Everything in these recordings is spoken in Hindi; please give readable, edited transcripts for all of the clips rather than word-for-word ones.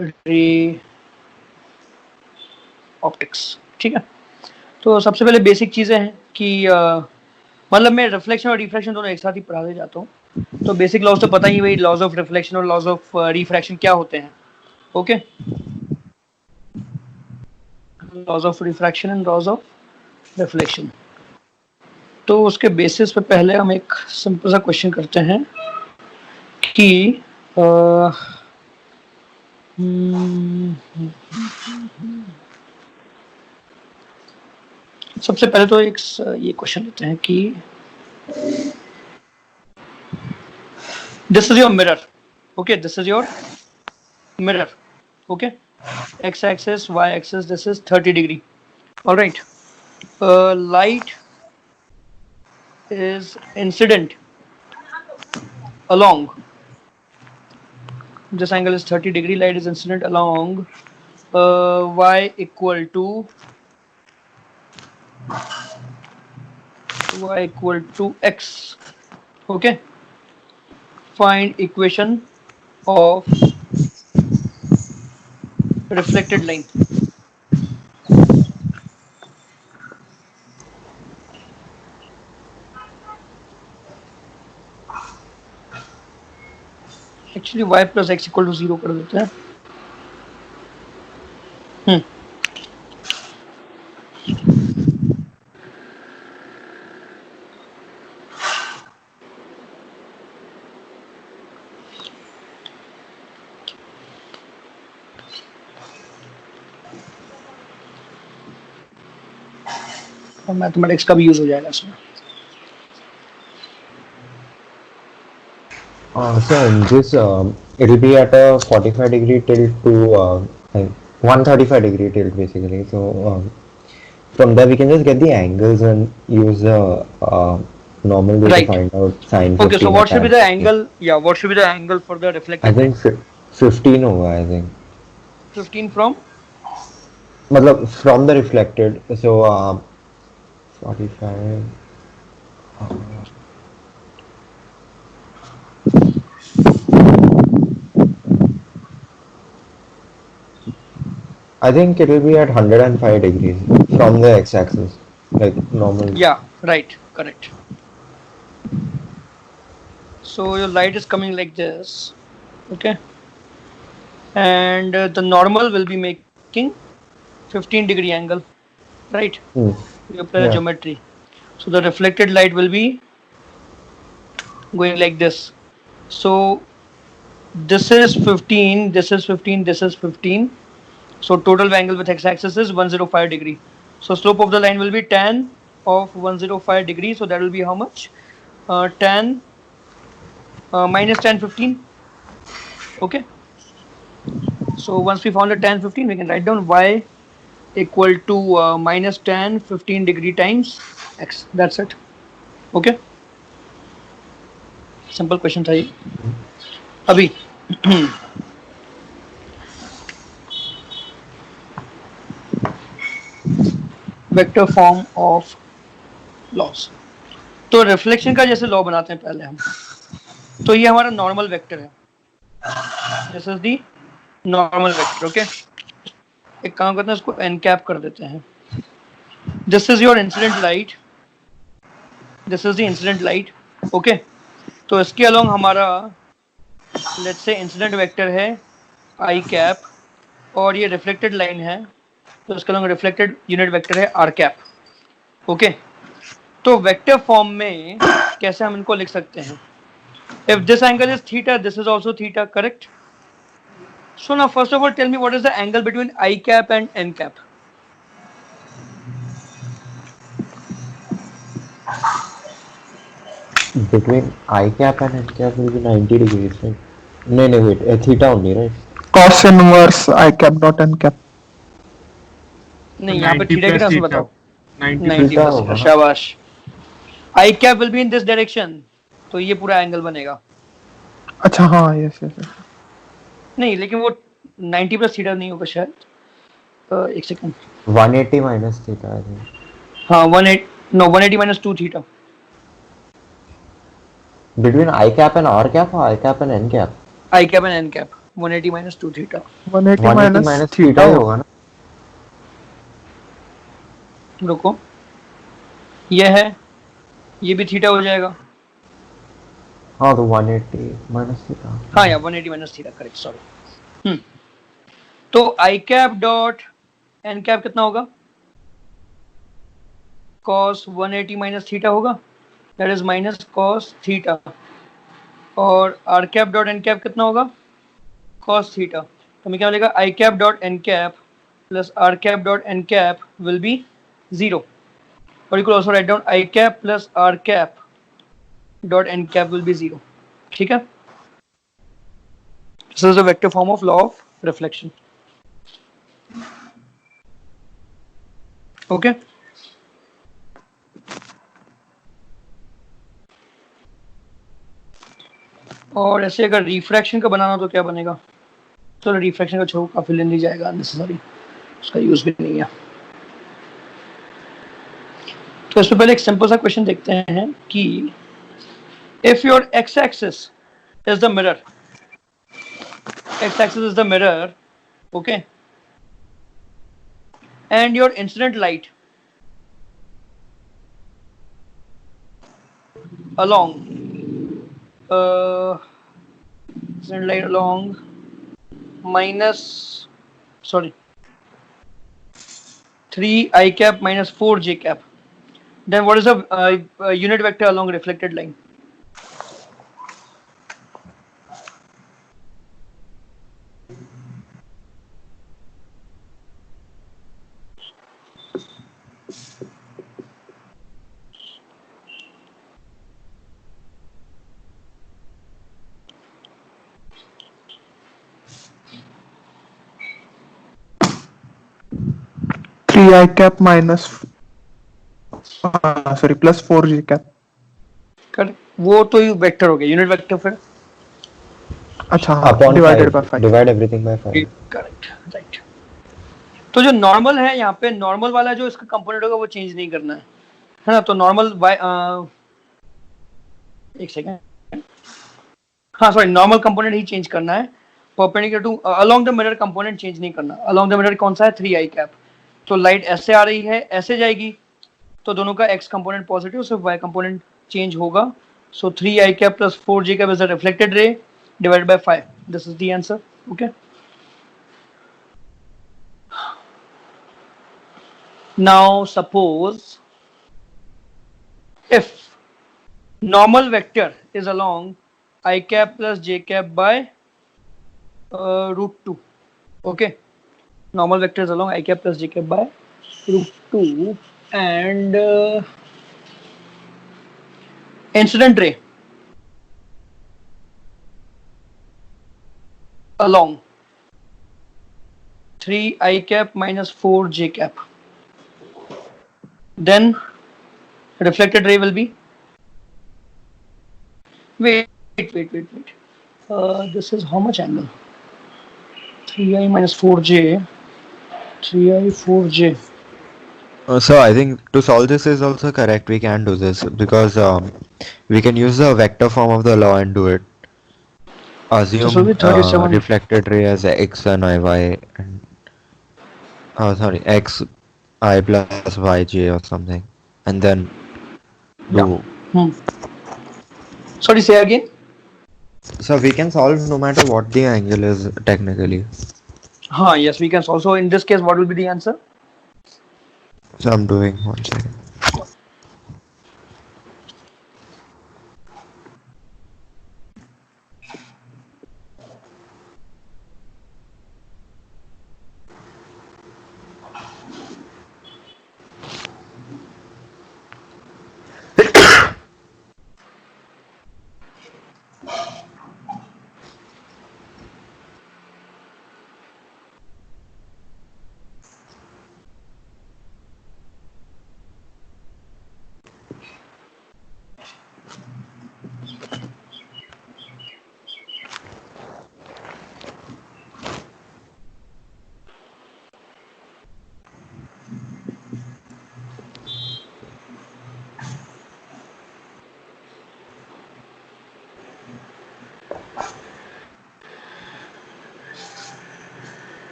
Ray optics. ठीक है, तो सबसे पहले बेसिक चीजें हैं कि मतलब मैं रिफ्लेक्शन और रिफ्रैक्शन दोनों एक साथ ही पढ़ाते जाता हूँ, तो बेसिक लॉज तो पता ही, वही लॉज ऑफ रिफ्लेक्शन और लॉज ऑफ रिफ्रैक्शन क्या होते हैं। Okay, laws of refraction and laws of reflection. तो उसके बेसिस पे पहले हम एक सिंपल सा क्वेश्चन करते हैं कि सबसे पहले तो एक ये क्वेश्चन लेते हैं कि this is your mirror. Okay, this is your mirror. Okay, x axis, y axis, this is 30 degree. All right, light is incident along, this angle is 30 degree, light is incident along y equal to x. Okay, find equation of reflected line. Actually y plus x equal to 0 कर देते हैं। और मैथमेटिक्स का भी यूज हो जाएगा इसमें। So in this, it will be at a 45 degree tilt to like 135 degree tilt basically. So from there we can just get the angles and use the normal way Right. to find out sin 15. Okay, so what should be tan the 15. angle? Yeah, what should be the angle for the I reflected think line? 15 over. I think. 15 from? मतलब from the reflected. So 45. I think it will be at 105 degrees from the x-axis, like normal. Yeah, right, correct. So your light is coming like this, okay, and the normal will be making 15 degree angle, right? You apply the Yeah. geometry. So the reflected light will be going like this. So this is 15, this is 15, this is 15. So total angle with x-axis is 105 degree. So slope of the line will be tan of 105 degree. So that will be how much? Tan minus tan 15. Okay. So once we found the tan 15, we can write down y equal to minus tan 15 degree times x. That's it. Okay. Simple question था ये। अभी वेक्टर फॉर्म ऑफ लॉस। तो रिफ्लेक्शन का जैसे लॉ बनाते हैं पहले हम, तो ये हमारा नॉर्मल वेक्टर है, this is the normal vector. Okay, एक काम करते हैं, इसको एन कैप कर देते हैं। This is your incident light, this is the incident light. Okay, तो इसके अलोंग हमारा लेट्स से इंसिडेंट वेक्टर है आई कैप, और ये रिफ्लेक्टेड लाइन है, तो इसके अलोंग रिफ्लेक्टेड यूनिट वेक्टर है आर कैप। ओके, तो वेक्टर फॉर्म में कैसे हम इनको लिख सकते हैं? If this angle is theta, this is also theta, correct? So now first of all tell me what is the angle between I cap and N cap? Between I cap and N cap will be 90 degrees, right? No, wait, theta only, right? Cos inverse I cap dot N cap. नहीं, यहाँ पे थीटा कितना से बताओ? 90 theta plus, होगा। शाबाश। I cap will be in this direction, तो ये पूरा एंगल बनेगा। अच्छा हाँ, यस यस। नहीं, लेकिन वो 90 प्लस थीटा नहीं होगा शायद। एक second, 180 minus theta, I think. हाँ 180 minus 2 theta. Between I cap and R cap or I cap and N cap? I cap and N cap, 180 minus 2 theta. 180 180 minus minus theta theta ही होगा ना? रुको, ये है, ये भी थीटा हो जाएगा. हाँ तो 180 minus theta. हाँ यार 180 माइनस थीटा, करेक्ट, सॉरी. तो I cap dot N cap कितना होगा? cos 180 माइनस थीटा होगा, that is minus cos theta. और R cap dot N cap कितना होगा? cos theta. तो हमें क्या मिलेगा? I cap dot N cap plus R cap dot N cap will be 0. और you can also write down I cap plus R cap dot N cap will be 0. ठीक है. This is the vector form of law of reflection. Okay. और ऐसे अगर रिफ्रैक्शन का बनाना तो क्या बनेगा? चलो रिफ्रैक्शन का छोड़, काफी लेंदी जाएगा, अननेसेसरी, उसका यूज भी नहीं है. तो इससे पहले एक सिंपल सा क्वेश्चन देखते हैं कि if your x axis is the mirror, x axis is the mirror, okay, and your incident light along incident light along minus, sorry, 3 I cap minus 4 j cap, then what is the unit vector along reflected line? Three I cap minus sorry plus 4 G cap. Correct, वो तो वेक्टर हो गया, यूनिट वेक्टर फिर. अच्छा हाँ, Upon divided 5. By 5. Divide everything by 5. Correct, right. तो जो नॉर्मल है यहाँ पे, नॉर्मल वाला जो इसका कंपोनेंट होगा वो चेंज नहीं करना है ना? तो नॉर्मल एक सेकेंड, हाँ सॉरी, नॉर्मल कंपोनेंट ही चेंज करना है. Perpendicular to along the mirror component change नहीं करना. अलोंग द मिरर कौन सा है? 3 आई कैप. तो लाइट ऐसे आ रही है, ऐसे जाएगी, तो दोनों का एक्स कंपोनेंट पॉजिटिव, सिर्फ वाई कंपोनेंट चेंज होगा. So 3 I cap plus 4 J cap is the reflected ray divided by 5. This is the answer. Okay. Now suppose if normal vector is along I cap plus j cap by root 2. Okay. Normal vector is along I cap plus j cap by root 2 and incident ray along 3 I cap minus 4 j cap. Then reflected ray will be, wait. This is how much angle? 3i minus 4j, 3i 4j. So I think to solve this is also correct. We can do this because we can use the vector form of the law and do it. This will be Assume 37. reflected ray as x and iy and sorry, x I plus yj or something, and then do. Hmm. Sorry, say again. So we can solve no matter what the angle is technically. Yes, we can solve. So in this case, what will be the answer? So I'm doing 1 second.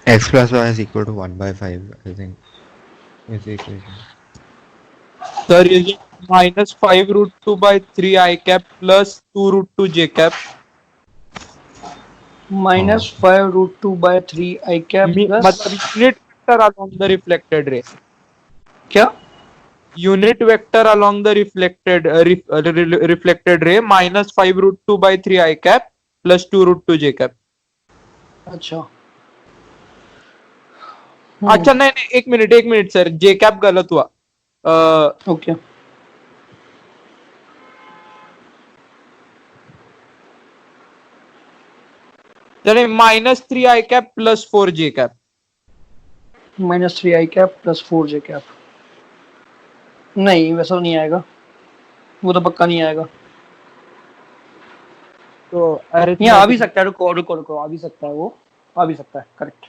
x plus y is equal to 1 by 5, I think is the equation. Sir ये -5√2/3 I cap plus 2√2 J cap -5√2/3 I cap plus मतलब unit vector along the reflected ray. क्या? Unit vector along the reflected ray -5√2/3 I cap plus 2√2 J cap. अच्छा अच्छा नहीं नहीं एक मिनट सर, J cap गलत हुआ. ओके चलिए -3 I cap plus 4 J cap. -3 I cap plus 4 J cap. नहीं वैसा नहीं आएगा, वो तो पक्का नहीं आएगा. तो ये आ भी सकता है, रुको रुको रुको, आ भी सकता है, वो आ भी सकता है, करेक्ट.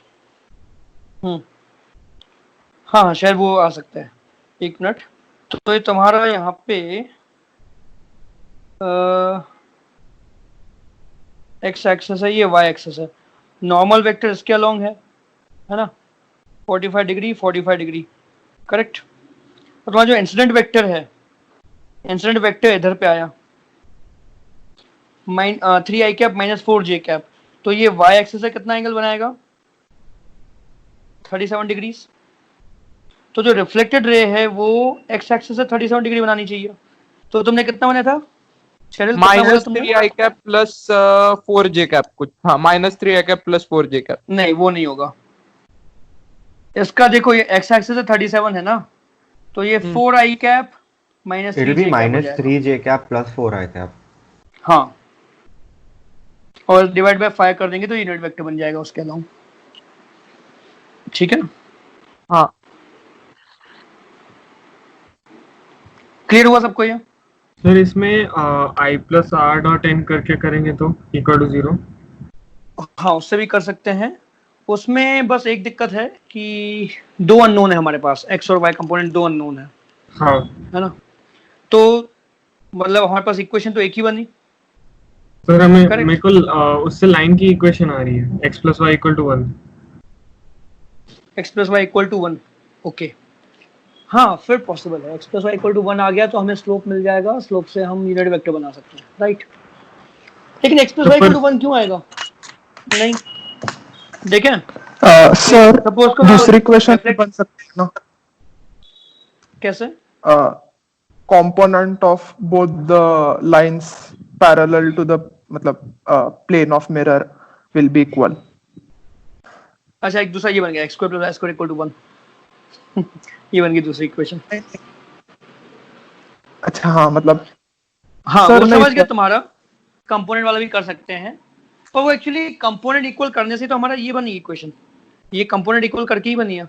हाँ शायद वो आ सकता है. एक मिनट. तो ये तुम्हारा यहाँ पे एक्स एक्सेस है, ये वाई एक्सेस है. नॉर्मल वेक्टर इसके अलोंग है ना, 45 डिग्री 45 डिग्री, करेक्ट. और तुम्हारा जो इंसिडेंट वेक्टर है, इंसिडेंट वेक्टर इधर पे आया 3 I कैप -4 J कैप. तो ये वाई एक्सेस से कितना एंगल बनाएगा? 37 डिग्रीज. तो जो रिफ्लेक्टेड रे है वो एक्स एक्सिस से 37 डिग्री बनानी चाहिए. तो तुमने कितना बनाया था? -3 I cap plus 4 J cap कुछ. हाँ -3 I cap plus 4 J cap. नहीं वो नहीं होगा. इसका देखो ये एक्स एक्सिस से 37 है ना, तो ये 4 I cap -3 It will be -3 J cap plus 4 I cap. हाँ, और डिवाइड बाय 5 कर देंगे तो यूनिट वेक्टर बन जाएगा उसके अलावा. ठीक है ना? हाँ क्लियर हुआ सबको ये? सर इसमें I plus R dot n करके करेंगे तो इक्वल टू 0. हाँ उससे भी कर सकते हैं. उसमें बस एक दिक्कत है कि दो अननोन है हमारे पास, एक्स और वाई कंपोनेंट दो अननोन है. हाँ है ना, तो मतलब हमारे पास इक्वेशन तो एक ही बनी. सर हमें Correct. मेरे को उससे लाइन की इक्वेशन आ रही है x plus y equal to 1. X plus y equal to 1. Okay हाँ फिर पॉसिबल है. X plus y equal to 1 आ गया तो हमें स्लोप मिल जाएगा, स्लोप से हम यूनिट वेक्टर बना सकते हैं, राइट. लेकिन x plus y equal to 1 क्यों आएगा? नहीं देखें सर सपोज को दूसरी क्वेश्चन बन सकती है ना, कैसे? component of both the lines parallel to the मतलब plane of mirror will be equal. अच्छा एक दूसरा ये बन गया, x square plus Y square equal to 1. ये बन गई दूसरी इक्वेशन. अच्छा हाँ मतलब हाँ Sir, वो नहीं, समझ गया. तुम्हारा कंपोनेंट वाला भी कर सकते हैं, पर वो एक्चुअली कंपोनेंट इक्वल करने से तो हमारा ये बनी इक्वेशन, ये कंपोनेंट इक्वल करके ही बनी है.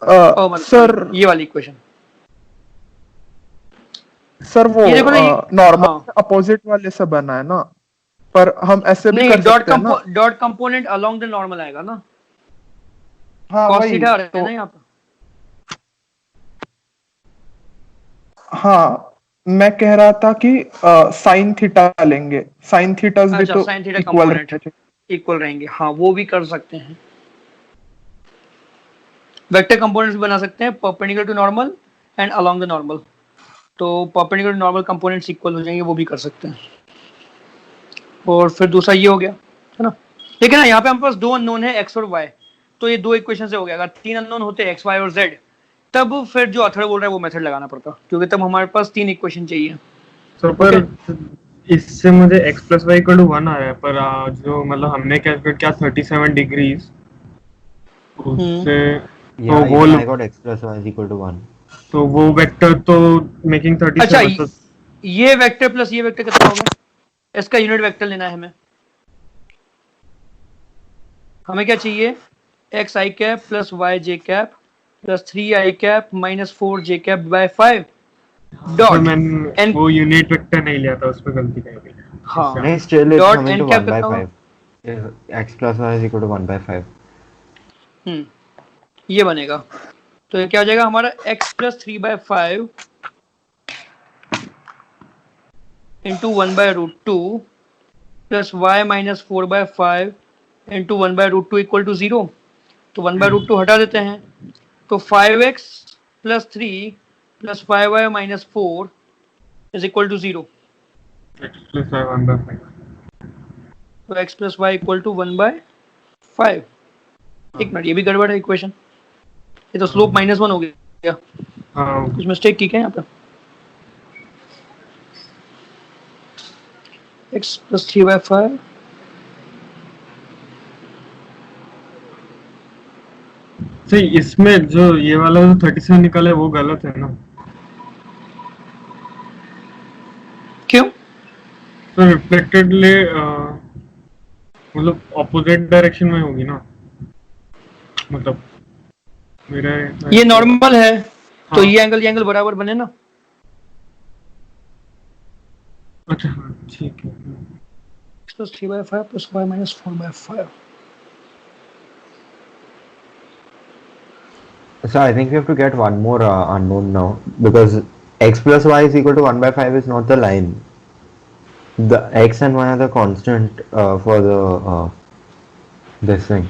सर ये वाली इक्वेशन. सर वो ये देखो ना, नॉर्मल हाँ. अपोजिट वाले से बना है ना, पर हम ऐसे भी नहीं कर सकते हैं ना. Dot component along the normal आएगा ना. हाँ cos वही थीटा आ रहा है तो, ना यहाँ पे. हाँ मैं कह रहा था कि साइन थीटा लेंगे, साइन थीटा भी अच्छा तो sine theta equal component equal रहेंगे. हाँ वो भी कर सकते हैं. वेक्टर कंपोनेंट्स भी बना सकते हैं perpendicular to normal and along the normal. तो परपेंडिकुलर नॉर्मल कंपोनेंट्स इक्वल हो जाएंगे, वो भी कर सकते हैं. और फिर दूसरा ये हो गया है ना. लेकिन ना यहाँ पे हमारे पास दो अननोन है एक्स और वाई, तो ये दो इक्वेशन से हो गया. अगर तीन अननोन होते एक्स वाई और जेड, तब फिर जो अथर्व बोल रहा है वो मेथड लगाना पड़ता, क्योंकि तब हमारे पास तीन इक्वेशन चाहिए. सर पर इससे मुझे x plus y equal to 1 आ रहा है, पर जो मतलब हमने कैलकुलेट किया 37 डिग्रीज उससे तो Yeah, वो even I got x plus y is equal to 1. तो वो वेक्टर तो मेकिंग 37. अच्छा ये वेक्टर प्लस ये वेक्टर कितना हो गया? इसका यूनिट वेक्टर लेना है हमें क्या चाहिए? X i cap plus y j cap plus 3 I cap -4 J cap by 5 dot मैंने वो यूनिट वेक्टर नहीं लिया था, उस पे गलती कर दी. हाँ नहीं, still it's Dot coming n to cap 1 by कितना 5. X plus y is equal to 1 by 5. ये बनेगा. तो ये क्या हो जाएगा हमारा x plus 3/5 into 1/√2 plus y -4/5 into 1/√2 equal to 0, तो 1/√2 हटा देते हैं, तो 5x plus 3 plus 5y minus 4 is equal to 0, x plus y 1/5. तो x plus y equal to 1/5। एक मिनट, ये भी गड़बड़ है इक्वेशन, ये तो स्लोप -1 हो गया, हाँ कुछ मिस्टेक की क्या यहाँ पे? x प्लस 3/5 सही, इसमें जो ये वाला जो 37 निकला है वो गलत है ना? क्यों? तो रिफ्लेक्टेडली मतलब ऑपोजिट डायरेक्शन में होगी ना, मतलब मेरा ये नॉर्मल है, तो हाँ। ये एंगल बराबर बने ना। अच्छा हाँ ठीक है। x plus 3/5 plus y minus 4/5। So I think we have to get one more unknown now, because x plus y is equal to 1/5 is not the line. The x and y are the constant for the this thing.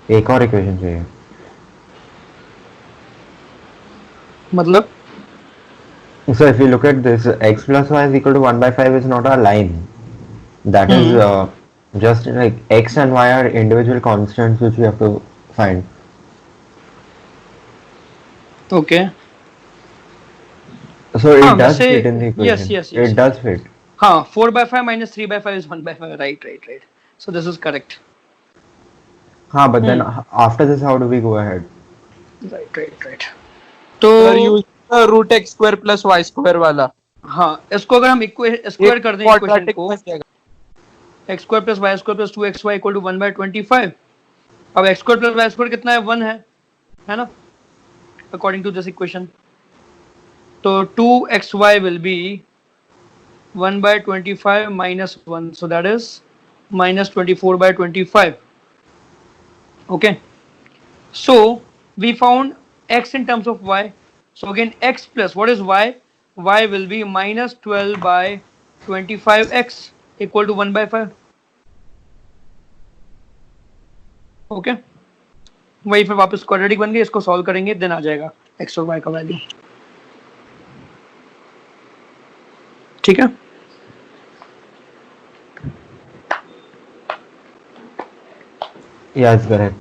एक और equation चाहिए. मतलब So if you look at this, x plus y is equal to 1/5 is not a line. That is just like x and y are individual constants which we have to find. Okay, So it हाँ does वैसे fit in the equation. Yes, It does fit. हाँ 4/5 minus 3/5 is 1/5, right, so this is correct, हाँ, but then after this, how do we go ahead? Right. तो sir use root X square plus Y square वाला, हाँ, इसको अगर हम स्क्वायर कर दें इक्वेशन quadratic को, बन जाएगा। x square plus Y square plus 2xy equal to 1/25। अब x square plus Y square कितना है? 1 है ना, अकॉर्डिंग टू दिस इक्वेशन। तो 2xy will be 1/25 minus 1, so that is minus 24/25. Okay, so we found x in terms of y, so again x plus what is y? Y will be minus 12/25x equal to 1/5. Okay, वही फिर वापस क्वाड्रेटिक बन गई, इसको सॉल्व करेंगे देन आ जाएगा x और y का वैल्यू, ठीक है। Yeah, it's correct.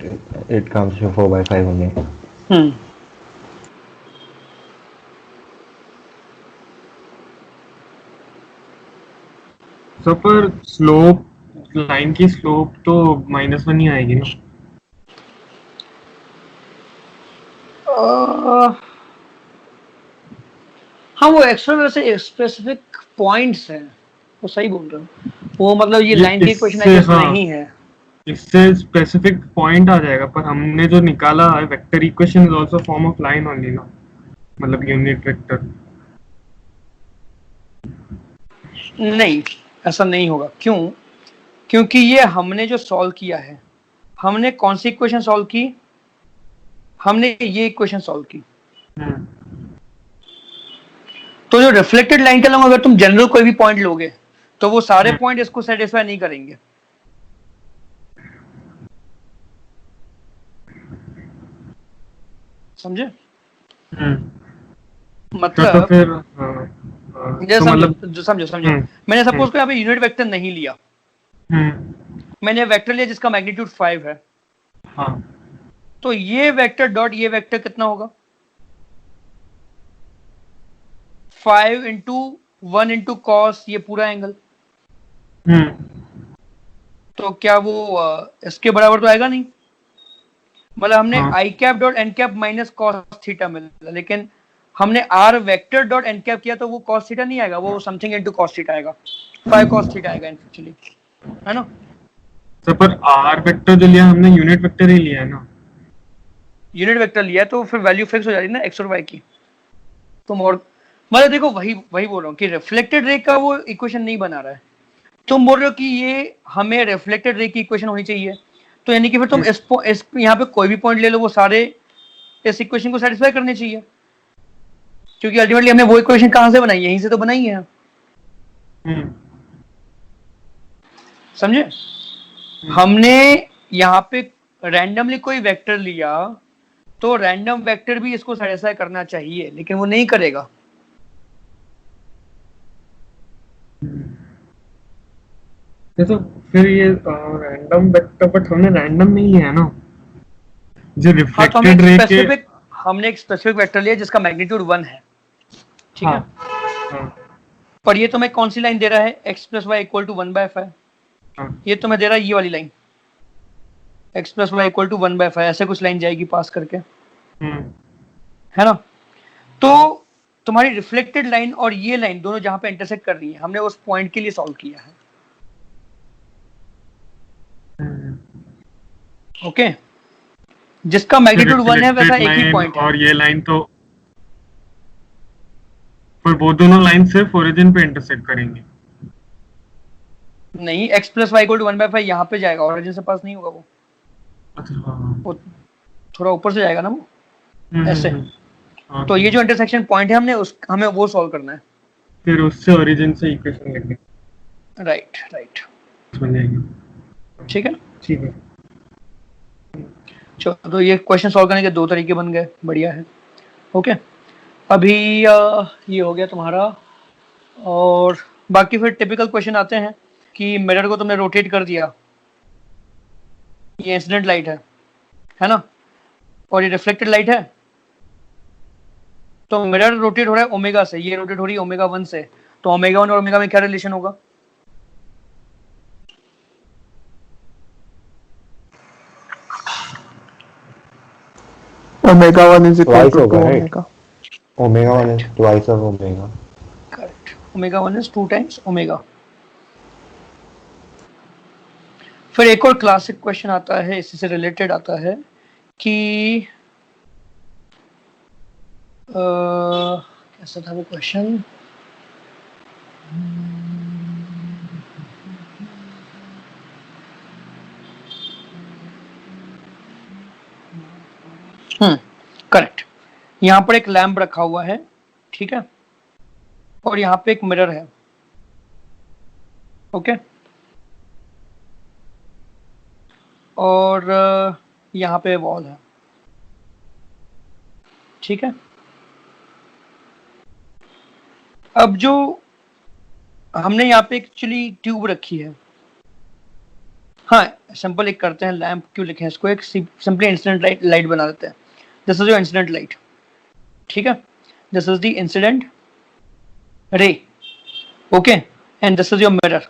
It comes to 4/5 only. तो पर स्लोप, लाइन की स्लोप तो -1 ही आएगी ना? हाँ, वो एक्स्ट्रा वैसे स्पेसिफिक पॉइंट्स हैं, वो सही बोल रहे हो, वो मतलब ये लाइन की इक्वेशन इससे हाँ, नहीं है। इससे स्पेसिफिक पॉइंट आ जाएगा, पर हमने जो निकाला है vector equation is also form of line only ना, मतलब यूनिट वेक्टर। नहीं, ऐसा नहीं होगा, क्यों? क्योंकि ये हमने जो सॉल्व किया है, हमने कौन सी इक्वेशन सॉल्व की? हमने ये इक्वेशन सॉल्व की। तो जो रिफ्लेक्टेड लाइन के अलावा अगर तुम जनरल कोई भी पॉइंट लोगे तो वो सारे पॉइंट इसको सेटिस्फाई नहीं करेंगे, समझे? मतलब तो फिर समझो मैंने सपोज को यहाँ पे यूनिट वेक्टर नहीं लिया, मैंने वेक्टर लिया जिसका मैग्नीट्यूड 5 है, हाँ, तो ये वेक्टर डॉट ये वेक्टर कितना होगा? 5 इंटू 1 इंटू कॉस ये पूरा एंगल, तो क्या वो इसके बराबर तो आएगा नहीं? मतलब हमने I cap dot N cap minus cos theta मिला, लेकिन हमने R vector dot N cap किया तो वो कॉस थीटा नहीं आएगा, वो समथिंग इनटू कॉस थीटा आएगा, 5 कॉस थीटा आएगा एक्चुअली, है ना? तो पर आर वेक्टर जो लिया हमने यूनिट वेक्टर ही लिया है ना? यूनिट वेक्टर लिया तो फिर वैल्यू फिक्स हो जाती है ना एक्स और वाई की। तो मोर मतलब देखो वही बोल रहा हूँ कि रिफ्लेक्टेड रे का वो इक्वेशन नहीं बना रहा है, तुम बोल रहे हो कि ये हमें रिफ्लेक्टेड रे की इक्वेशन होनी चाहिए, तो यानी कि फिर तुम इस यहाँ पे कोई भी पॉइंट ले लो, वो सारे इस इक्वेशन को सेटिस्फाई करने चाहिए, क्योंकि अल्टीमेटली हमने वो इक्वेशन कहाँ से बनाई है? यहीं से तो बनाई है, समझे? हमने यहाँ पे रैंडमली कोई वेक्टर लिया तो रैंडम वेक्टर भी इसको सेटिस्फाई करना चाहिए, लेकिन वो नहीं करेगा। ये तो फिर ये रैंडम वेक्टर, बट हमने रैंडम नहीं लिया ना, जो हाँ, तो रिफ्लेक्टेड रे के। हमने एक स्पेसिफिक वेक्टर लिया जिसका मैग्नीट्यूड 1 है, ठीक है। हाँ, पर ये तुम्हें कौन सी लाइन दे रहा है, x plus y equal to 1/5। हाँ, ये तुम्हें दे रहा है ये वाली line, x plus y equal to 1/5, ऐसे कुछ लाइन जाएगी पास करके, है ना। तो तुम्हारी रिफ्लेक्टेड लाइन और ये लाइन दोनों जहां पे इंटरसेक्ट कर रही है, हमने उस पॉइंट के लिए सॉल्व किया है। ओके, जिसका मैग्नीट्यूड 1 है वैसा एक ही पॉइंट है। और ये लाइन तो, पर वो दोनों लाइन सिर्फ ओरिजिन पे इंटरसेक्ट करेंगी। नहीं, x plus y equal to 1/5 यहाँ पे जाएगा, ओरिजिन से पास नहीं होगा वो, अच्छा, हाँ, वो थोड़ा ऊपर से जाएगा ना वो, ऐसे। हाँ, तो ये जो इंटरसेक्शन पॉइंट है हमें वो सॉल्व करना है। फिर उससे ओरिजिन से इक्वेशन लिखनी राइट, बन जाएगी। ठीक है। ठीक है। चलो, तो ये क्वेश्चन सॉल्व करने के दो तरीके बन गए, बढ़िया है। ओके, अभी ये हो गया तुम्हारा, और बाकी फिर टिपिकल क्वेश्चन आते हैं कि मिरर को तुमने रोटेट कर दिया, ये इंसिडेंट लाइट है ना, और ये रिफ्लेक्टेड लाइट है। तो मिरर रोटेट हो रहा है ओमेगा से, ये रोटेट हो रही है ओमेगा 1 से, तो ओमेगा 1 और ओमेगा में क्या रिलेशन होगा? Omega 1 is equal Twice to 2 होगा, right? omega. Omega 1 is twice of omega. Correct, omega 1 is 2 times omega. फिर एक और क्लासिक क्वेश्चन आता है, इसी से रिलेटेड आता है कि कैसा था वो क्वेश्चन? करेक्ट, यहाँ पर एक लैंप रखा हुआ है, ठीक है, और यहाँ पे एक मिरर है। ओके, और यहाँ पे वॉल है, ठीक है। अब जो हमने यहाँ पे एक्चुअली ट्यूब रखी है, हाँ सिंपल एक करते हैं, लैंप क्यों लिखे हैं इसको, एक सिंपली इंसिडेंट लाइट बना देते हैं। This is your incident light, ठीक है, this is the incident ray, okay, and this is your mirror.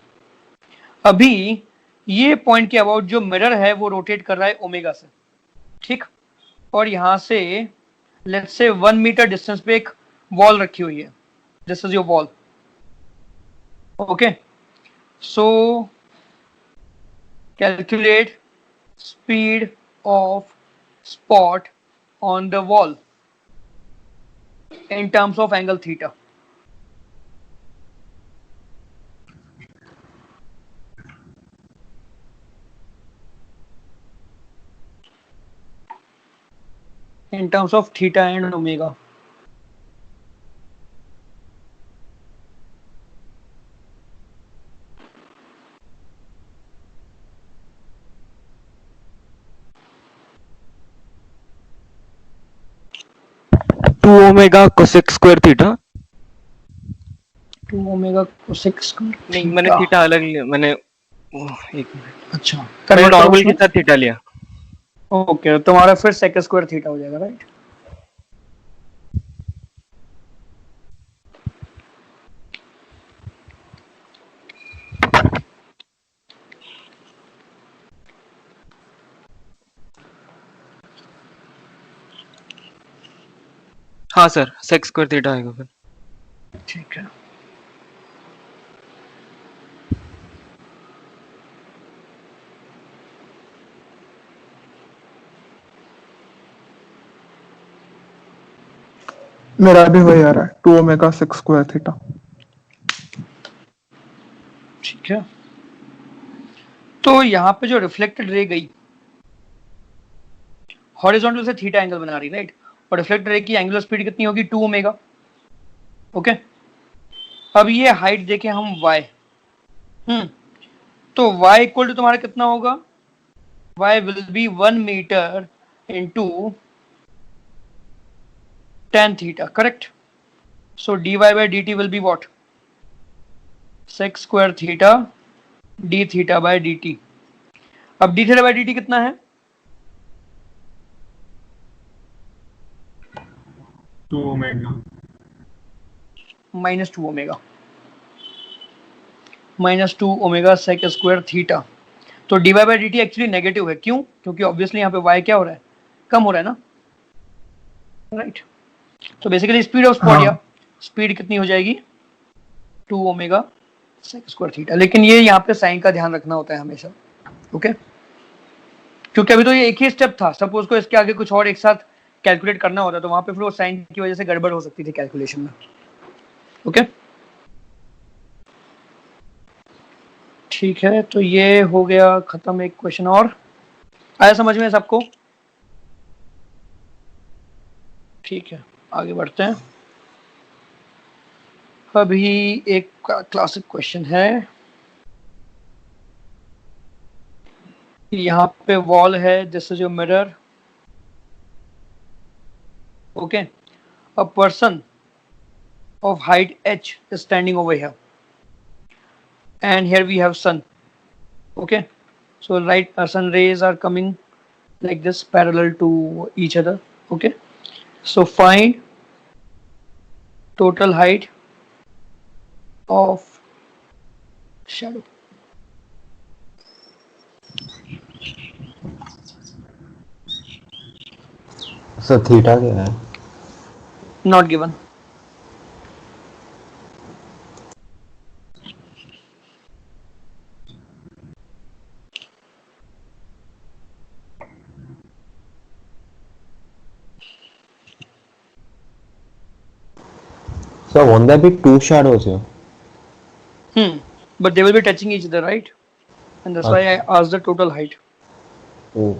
अभी ये पॉइंट के अबाउट जो मिरर है वो रोटेट कर रहा है ओमेगा से, ठीक, और यहां से लेट्स से 1 मीटर डिस्टेंस पे एक वॉल रखी हुई है, this is your wall. Okay, so calculate speed of spot on the wall in terms of angle theta. In terms of theta and omega. Two omega cosec square theta. 2 omega cosec square नहीं, मैंने theta। थीटा अलग लिया, मैंने एक मिनट, अच्छा, मैंने convert करो नॉर्मल के उसमें। साथ थीटा लिया। ओके, तुम्हारा फिर sec स्क्वायर थीटा हो जाएगा, राइट। हाँ सर, सेक स्क्वायर थीटा आएगा फिर। ठीक है, मेरा भी वही आ रहा है 2 omega 6 square theta. ठीक है। तो यहाँ पे जो रिफ्लेक्टेड रे गई हॉरिजॉन्टल से थीटा एंगल बना रही, राइट, और रिफ्लेक्टेड रे की एंगुलर स्पीड कितनी होगी? 2 ओमेगा। ओके, अब ये हाइट देखें हम y, तो y इक्वल टू तुम्हारा कितना होगा? y will be 1 metre into tan theta, correct? So dy by dt will be what? sec square theta d theta by dt. अब d theta by dt कितना है? 2 omega -2 omega, -2 omega sec square theta. तो dy by dt actually negative है, क्यों? क्योंकि ऑब्वियसली यहाँ पे y क्या हो रहा है? कम हो रहा है ना, राइट? तो बेसिकली स्पीड ऑफ स्पॉट, या स्पीड कितनी हो जाएगी? 2 ओमेगा सेक स्क्वायर थीटा। लेकिन ये यहाँ पे साइन का ध्यान रखना होता है हमेशा, ओके? क्योंकि अभी तो ये एक ही स्टेप था, सपोज को इसके आगे कुछ और एक साथ कैलकुलेट करना होता तो वहां पे फिर वो साइन की वजह से गड़बड़ हो सकती थी कैलकुलेशन में, ओके? ठीक है, तो ये हो गया खत्म। एक क्वेश्चन और आया समझ में सबको? ठीक है, आगे बढ़ते हैं। अभी एक क्लासिक क्वेश्चन है, यहाँ पे वॉल है, this is your mirror, okay? A person of height h is standing over here, and here we have sun, okay? So sun rays are coming like this parallel to each other, okay? So find total height of shadow. So theta क्या है? Not given. So won't there be two shadows here? But they will be touching each other, right? And that's why I asked the total height. Oh.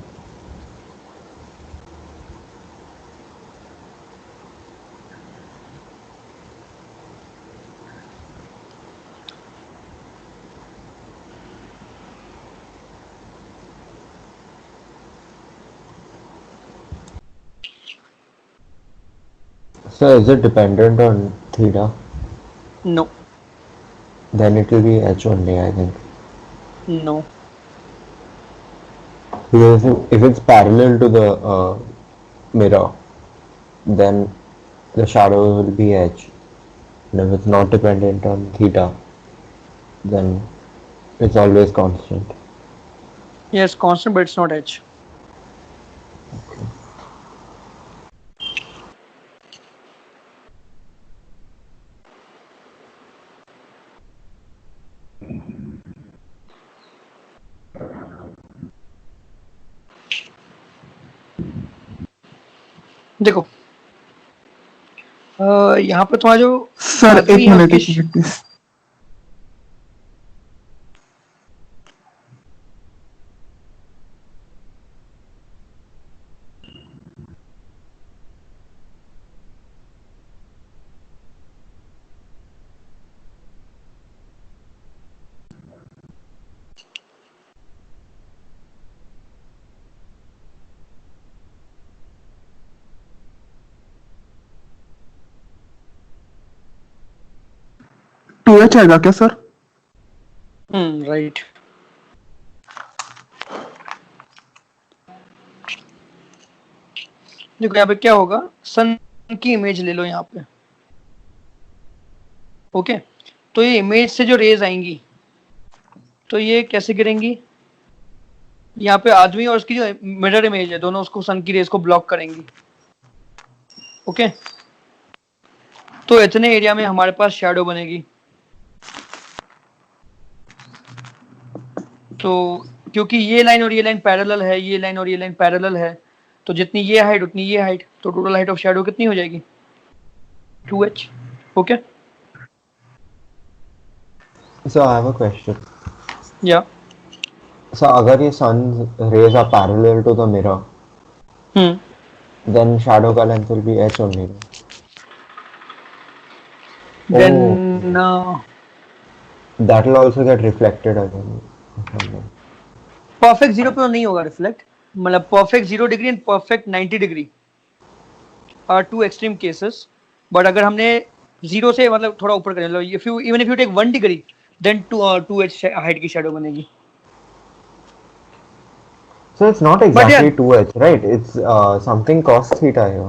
So is it dependent on theta? No, Then it will be h only, I think. no. Because if it's parallel to the mirror, then the shadow will be h. And if it's not dependent on theta, then it's always constant. Yes, constant, but it's not h. देखो, यहाँ पे तुम्हारा जो सर एक आदमी है मिनट उसकी प्लीज। टू एच आएगा क्या सर? राइट। देखो यहाँ पे क्या होगा, सन की इमेज ले लो यहाँ पे, ओके? तो ये इमेज से जो रेज आएंगी तो ये कैसे गिरेंगी? यहाँ पे आदमी और उसकी जो मिरर इमेज है दोनों उसको सन की रेज को ब्लॉक करेंगी, ओके? तो इतने एरिया में हमारे पास शैडो बनेगी। तो क्योंकि ये लाइन और ये लाइन पैरेलल है, ये लाइन और ये लाइन पैरेलल है, तो जितनी ये हाइट उतनी ये हाइट, तो टोटल हाइट ऑफ शैडो कितनी हो जाएगी? 2h, okay? So I have a question. या So अगर ये sun's rays are parallel to the mirror, then shadow का length will be h only. then That will also get reflected again. Perfect 0 पे तो नहीं होगा रिफ्लेक्ट, मतलब perfect 0 degree and perfect 90 degree are two extreme cases, but अगर हमने 0 से मतलब थोड़ा ऊपर करें, if you even if you take 1 degree then 2h height की शैडो बनेगी. So it's not But exactly yeah, 2h, right? It's something cos theta here.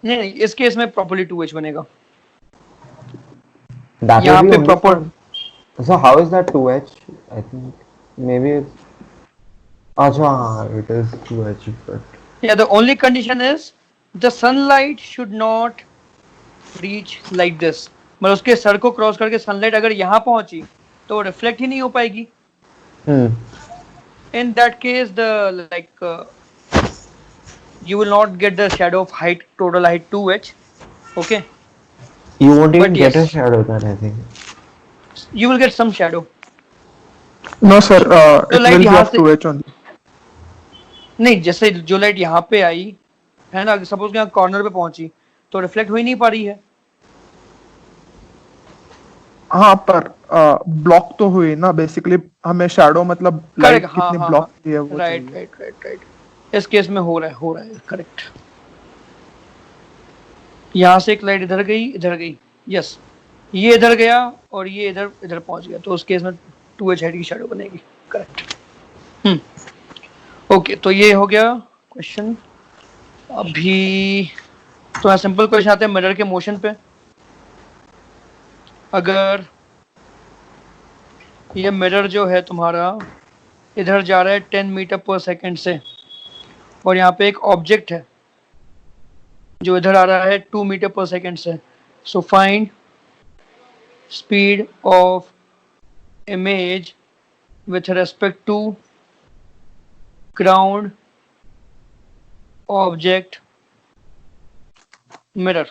नहीं इस केस में प्रॉपर्ली 2h बनेगा. That यहाँ will be पे only proper. So how is that 2h? I think maybe it's... Acha, it is 2h, but... Yeah, the only condition is the sunlight should not reach like this. मतलब उसके सर को क्रॉस करके सनलाइट अगर यहाँ पहुंची तो रिफ्लेक्ट ही नहीं हो पाएगी. In that case, you will not get the shadow of height, total height 2h. Okay. You won't even But get a yes. shadow then, I think. You will get some shadow. No sir, it light will be यहाँ of से 2h only. नहीं, जैसे जो लाइट यहाँ पे आई है ना, सपोज यहाँ कॉर्नर पे पहुंची तो रिफ्लेक्ट हो ही नहीं पा रही है. हाँ पर ब्लॉक तो हुई ना बेसिकली, हमें शैडो मतलब लाइट करेक्ट. हाँ कितनी हाँ ब्लॉक हाँ, की है वो राइट चाहिए। Right right right. इस केस में हो रहा है करेक्ट. यहाँ से एक लाइट इधर गई, यस, ये इधर गया और ये इधर पहुंच गया, तो उस केस में 2h हेड की शैडो बनेगी. करेक्ट. ओके, तो ये हो गया क्वेश्चन. अभी तो सिंपल क्वेश्चन आते हैं मिरर के मोशन पे. अगर ये मिरर जो है तुम्हारा इधर जा रहा है 10 मीटर पर सेकंड से और यहाँ पे एक ऑब्जेक्ट है जो इधर आ रहा है 2 मीटर पर सेकंड से. So find speed of image with respect to ground object mirror.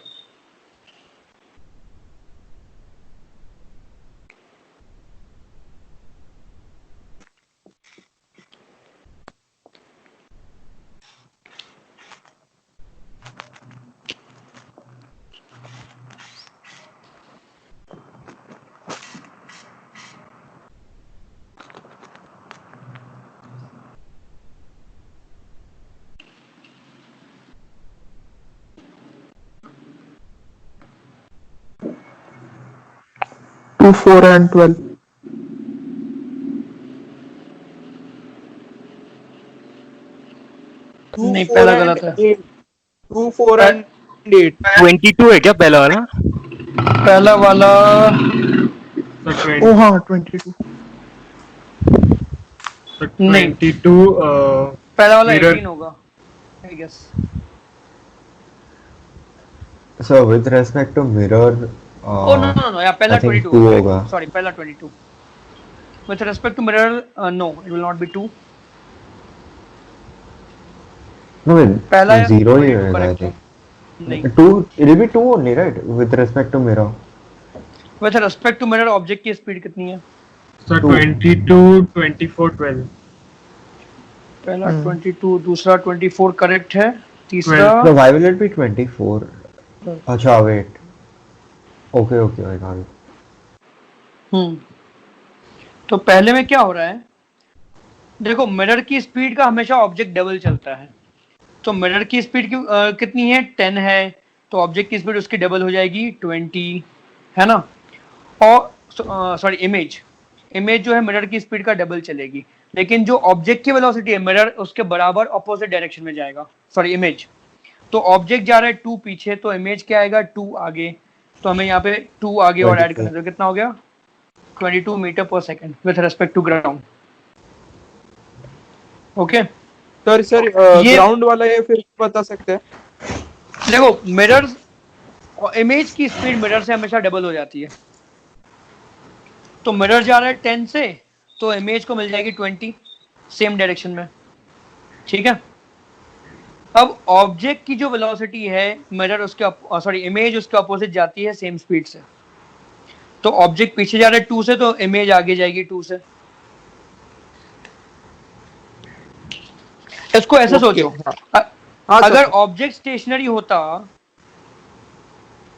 Two 4 and 12. नहीं, पहला गलत है. 2, 4 and 8. 22 है क्या पहला वाला? पहला वाला So ओ हाँ 22. 22 पहला वाला Mirror. 18 होगा I guess. So with respect to mirror, Oh no, yeah, पहला I think 22 2 होगा. होगा. Sorry, पहला 22. With respect to mirror, no, it will not be 2. No, पहला 0 ही 22 होगा, I correct है. think. नहीं. 2, it will be 2 only, right? With respect to mirror. With respect to mirror, object की स्पीड कितनी है? So 22, 24, 12. पहला 22, दूसरा 24 करेक्ट है, तीसरा No, why will it be 24? अच्छा, wait. Okay, I got it. तो पहले में क्या हो रहा है, देखो मिरर की स्पीड का हमेशा ऑब्जेक्ट डबल चलता है. तो मिरर की स्पीड कितनी है, 10 है, तो ऑब्जेक्ट की स्पीड उसकी डबल हो जाएगी 20, है ना. और सॉरी इमेज जो है मिरर की स्पीड का डबल चलेगी, लेकिन जो ऑब्जेक्ट की वेलोसिटी है मिरर उसके बराबर ऑपोजिट डायरेक्शन में जाएगा. सॉरी इमेज, तो ऑब्जेक्ट जा रहा है 2 पीछे, तो इमेज क्या आएगा 2 आगे. तो हमें यहाँ पे 2 आगे और ऐड करना है, तो कितना हो गया 22 मीटर पर second with respect to ground. Okay. Sir ये- ग्राउंड वाला ये फिर बता सकते हैं? देखो मिरर और इमेज की स्पीड मिरर से हमेशा डबल हो जाती है. तो मिरर जा रहा है 10 से, तो इमेज को मिल जाएगी 20 सेम डायरेक्शन में. ठीक है. अब ऑब्जेक्ट की जो वेलोसिटी है मिरर उसके सॉरी इमेज उसके अपोजिट जाती है सेम स्पीड से. तो ऑब्जेक्ट पीछे जा रहा है 2 से, तो इमेज आगे जाएगी 2 से. इसको ऐसे सोचो, अगर ऑब्जेक्ट स्टेशनरी होता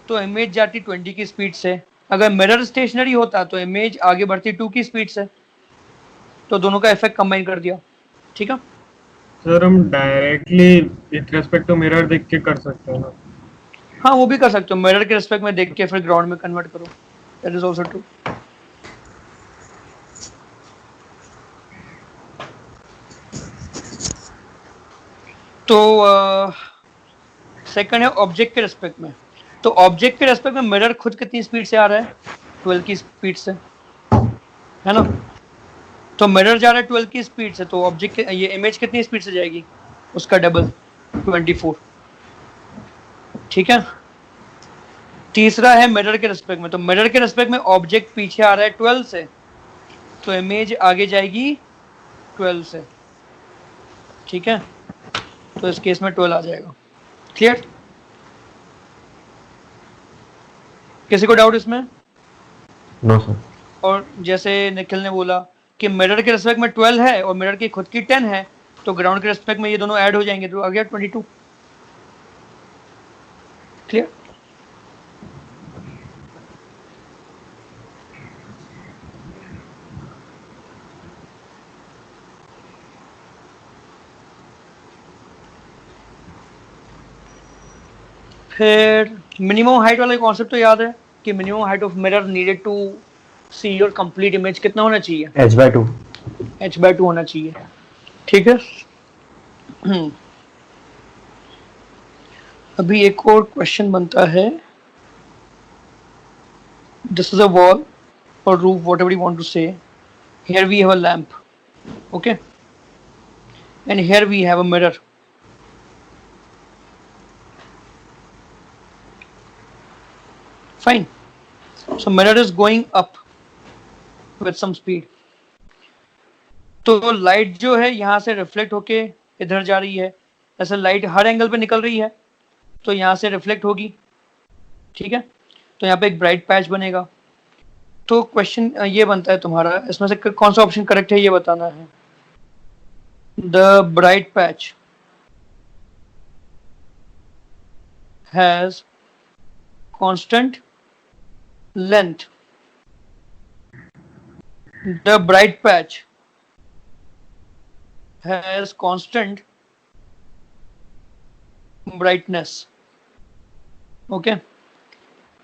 तो इमेज जाती 20 की स्पीड से, अगर मिरर स्टेशनरी होता तो इमेज आगे बढ़ती 2 की स्पीड से, तो दोनों का इफेक्ट कंबाइन कर दिया। ठीक है, सर हम directly with respect to mirror देख के कर सकते हैं ना? हाँ वो भी कर सकते हो, मिरर के रिस्पेक्ट में देख के फिर ग्राउंड में कन्वर्ट करो, दैट इज आल्सो ट्रू। तो सेकंड है ऑब्जेक्ट के रिस्पेक्ट में। तो ऑब्जेक्ट के रिस्पेक्ट में मिरर खुद कितनी स्पीड से आ रहा है? 12 की स्पीड से, है ना? तो मिरर जा रहा है 12 की स्पीड से, तो ऑब्जेक्ट ये इमेज कितनी स्पीड से जाएगी? उसका डबल, 24। ठीक है। तीसरा है मिरर के रिस्पेक्ट में। तो मिरर के रिस्पेक्ट में ऑब्जेक्ट पीछे आ रहा है 12 से, तो इमेज आगे जाएगी 12 से। ठीक है, तो इस केस में 12 आ जाएगा। क्लियर? किसी को डाउट इसमें? No sir. और जैसे निखिल ने बोला कि मिरर के रिस्पेक्ट में 12 है और मिरर की खुद की 10 है, तो ग्राउंड के रिस्पेक्ट में ये दोनों ऐड हो जाएंगे, तो आ गया 22। क्लियर? फिर मिनिमम हाइट वाला कॉन्सेप्ट तो याद है कि minimum height of mirror needed to see your complete image कितना होना चाहिए? h/2। h/2 होना चाहिए। ठीक है। अभी एक और क्वेश्चन बनता है, this is a wall or roof, whatever you want to say. Here we have a lamp, okay, and here we have a mirror. Fine. So mirror is going up with some speed. तो लाइट जो है यहाँ से रिफ्लेक्ट होके इधर जा रही है, ऐसे लाइट हर एंगल पे निकल रही है, तो यहाँ से रिफ्लेक्ट होगी। ठीक है, तो यहाँ पे एक ब्राइट पैच बनेगा। तो क्वेश्चन ये बनता है तुम्हारा, इसमें से कौन सा ऑप्शन करेक्ट है ये बताना है। The bright patch has constant length. The bright patch has constant brightness. Okay.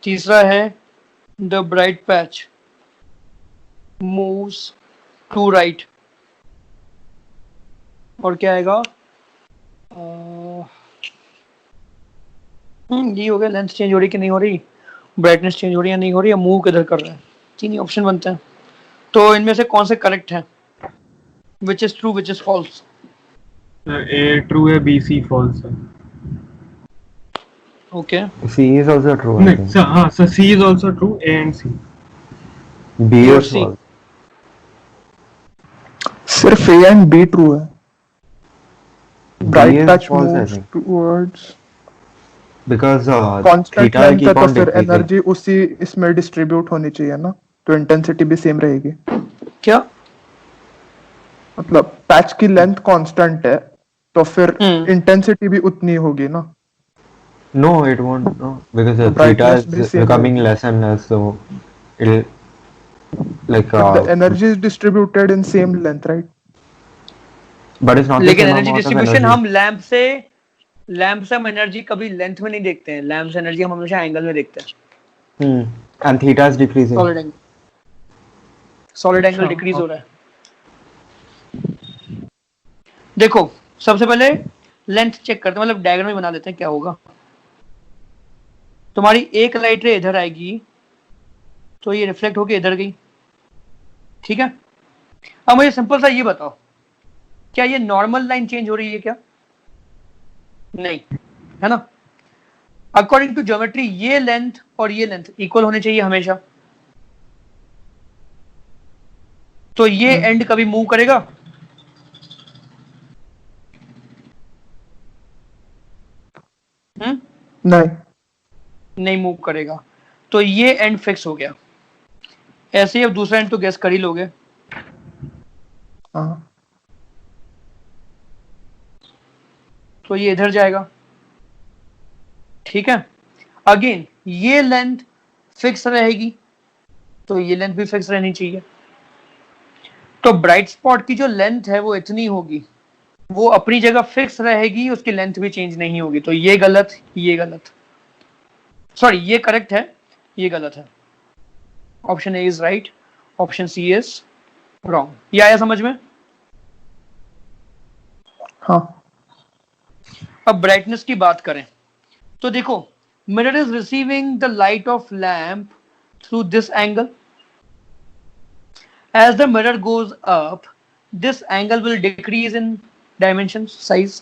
तीसरा है the bright patch moves to right। और क्या आएगा? ये हो गया, लेंथ चेंज हो रही कि नहीं हो रही, ब्राइटनेस चेंज हो रही है नहीं हो रही, या मूव किधर कर रहा है। तीन ही ऑप्शन बनते हैं, तो इनमें से कौन से करेक्ट है? Which is true, which is false? A true है, बी सी फॉल्स है। Okay, C is also true, I नहीं think. सर, हाँ sir, C is also true, A and C. B Or is C. false. सिर्फ ए एंड बी ट्रू है। B bright is touch false, I moves think. Towards Because constant theta length है, keep तो on फिर decreasing. एनर्जी उसी इसमें डिस्ट्रीब्यूट होनी चाहिए ना, तो इंटेंसिटी भी सेम रहेगी। क्या? मतलब पैच की लेंथ कांस्टेंट है, तो फिर हम्म। इंटेंसिटी भी उतनी होगी ना। No, it won't. No, because the theta brightness भी is same becoming रहेगी। less and less, so it'll like. But the energy is distributed in same length, right? But it's not the लेकिन same energy amount of distribution energy. हम लैंप से हम एनर्जी कभी लेंथ में नहीं देखते हैं, लैंप से एनर्जी हम हमेशा एंगल में देखते हैं। And theta is decreasing. Solid angle decrease हो रहा है। देखो सबसे पहले लेंथ चेक करते हैं, मतलब डायग्राम ही बना देते हैं क्या होगा। तुम्हारी एक लाइट रे इधर आएगी, तो ये रिफ्लेक्ट होके इधर गई। ठीक है, अब मुझे सिंपल सा ये बताओ, क्या ये नॉर्मल लाइन चेंज हो रही है क्या? नहीं, है ना? अकॉर्डिंग टू ज्योमेट्री ये लेंथ और ये लेंथ इक्वल होने चाहिए हमेशा, तो ये एंड कभी मूव करेगा? नहीं, नहीं मूव करेगा, तो ये एंड फिक्स हो गया। ऐसे ही अब दूसरा एंड तो गेस कर ही लोगे, हाँ, तो ये इधर जाएगा। ठीक है, अगेन ये लेंथ फिक्स रहेगी, तो ये लेंथ भी फिक्स रहनी चाहिए। तो ब्राइट स्पॉट की जो लेंथ है वो इतनी होगी, वो अपनी जगह फिक्स रहेगी, उसकी लेंथ भी चेंज नहीं होगी। तो ये गलत, ये गलत, सॉरी ये करेक्ट है, ये गलत है। Option A is right, option C is wrong. ये आया समझ में? हाँ। अब ब्राइटनेस की बात करें तो देखो, mirror is receiving the light of lamp through this angle. As the mirror goes up, this angle will decrease in dimensions, size.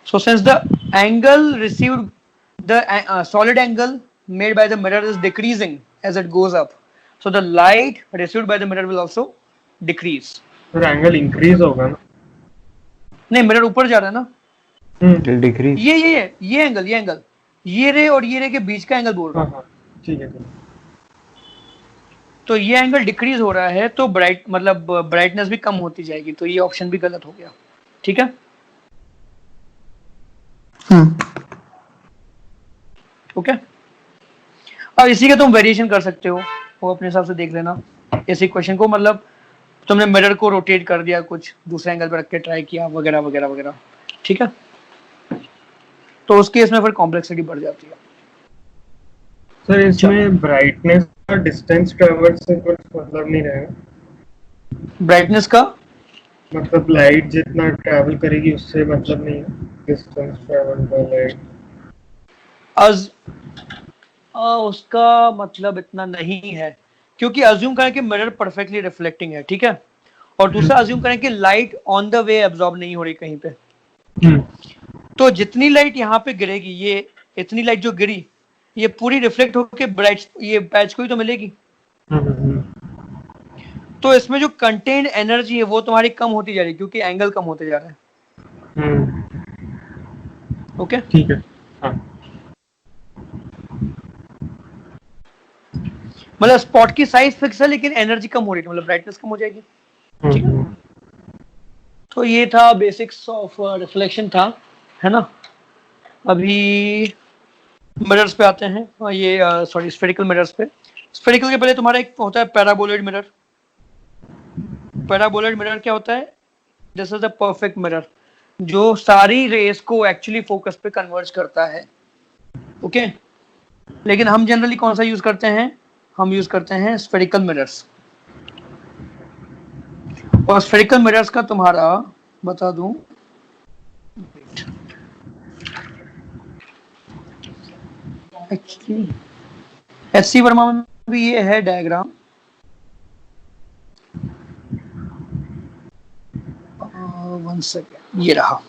So since the angle received, the solid angle made by the mirror is decreasing as it goes up, so the light received by the mirror will also decrease. फिर एंगल इंक्रीज होगा ना? नहीं, मिरर ऊपर जा रहा है ना, It'll decrease. ये एंगल, ये रे और ये रे के बीच का एंगल बोल रहा हूँ। हाँ, ठीक है। तो ये एंगल डिक्रीज हो रहा है, तो ब्राइटनेस भी कम होती जाएगी। तो ये ऑप्शन भी गलत हो गया। ठीक है, ओके। अब इसी का तुम वेरिएशन कर सकते हो, वो अपने हिसाब से देख लेना। इसी क्वेश्चन को मतलब तुमने मिरर को रोटेट कर दिया, कुछ दूसरे एंगल पर रख के ट्राई किया, वगैरह वगैरह वगैरह। ठीक है, तो उस केस में फिर कॉम्प्लेक्सिटी बढ़ जाती है। सर इसमें ब्राइटनेस का डिस्टेंस ट्रेवल से कुछ मतलब नहीं रहेगा? ब्राइटनेस का मतलब लाइट जितना ट्रैवल करेगी उससे मतलब नहीं है, डिस्टेंस ट्रैवल बाय लाइट। उसका मतलब इतना नहीं है, क्योंकि अज्यूम करें कि मिरर परफेक्टली रिफ्लेक्टिंग है, ठीक है, और दूसरा अज्यूम करें कि light on the way absorb नहीं हो रही कहीं पे। तो जितनी लाइट यहाँ पे गिरेगी, ये इतनी लाइट जो गिरी, ये पूरी रिफ्लेक्ट होके ब्राइट ये पैच को ही तो मिलेगी। तो इसमें जो कंटेन्ड एनर्जी है वो तुम्हारी कम होती जा रही है, क्योंकि एंगल कम होते जा रहा है। ओके, ठीक है। हाँ। मतलब स्पॉट की साइज फिक्स है, लेकिन एनर्जी कम हो रही है, मतलब ब्राइटनेस कम हो जाएगी। ठीक है, तो ये था बेसिक्स ऑफ रिफ्लेक्शन था, है ना। अभी मिरर्स पे आते हैं, ये सॉरी स्फेरिकल मिरर्स पे। स्फेरिकल के पहले तुम्हारा एक होता है पैराबोलॉइड मिरर। पैराबोलॉइड मिरर क्या होता है? This is the perfect mirror जो सारी रेस को एक्चुअली फोकस पे कन्वर्ज करता है। ओके, लेकिन हम जनरली कौन सा यूज करते हैं? हम यूज करते हैं स्फेरिकल मिरर्स। और स्फेरिकल मिरर्स का तुम्हारा बता दूं, एक्चुअली एचसी वर्मा में भी ये है डायग्राम। वन सेकेंड, ये रहा।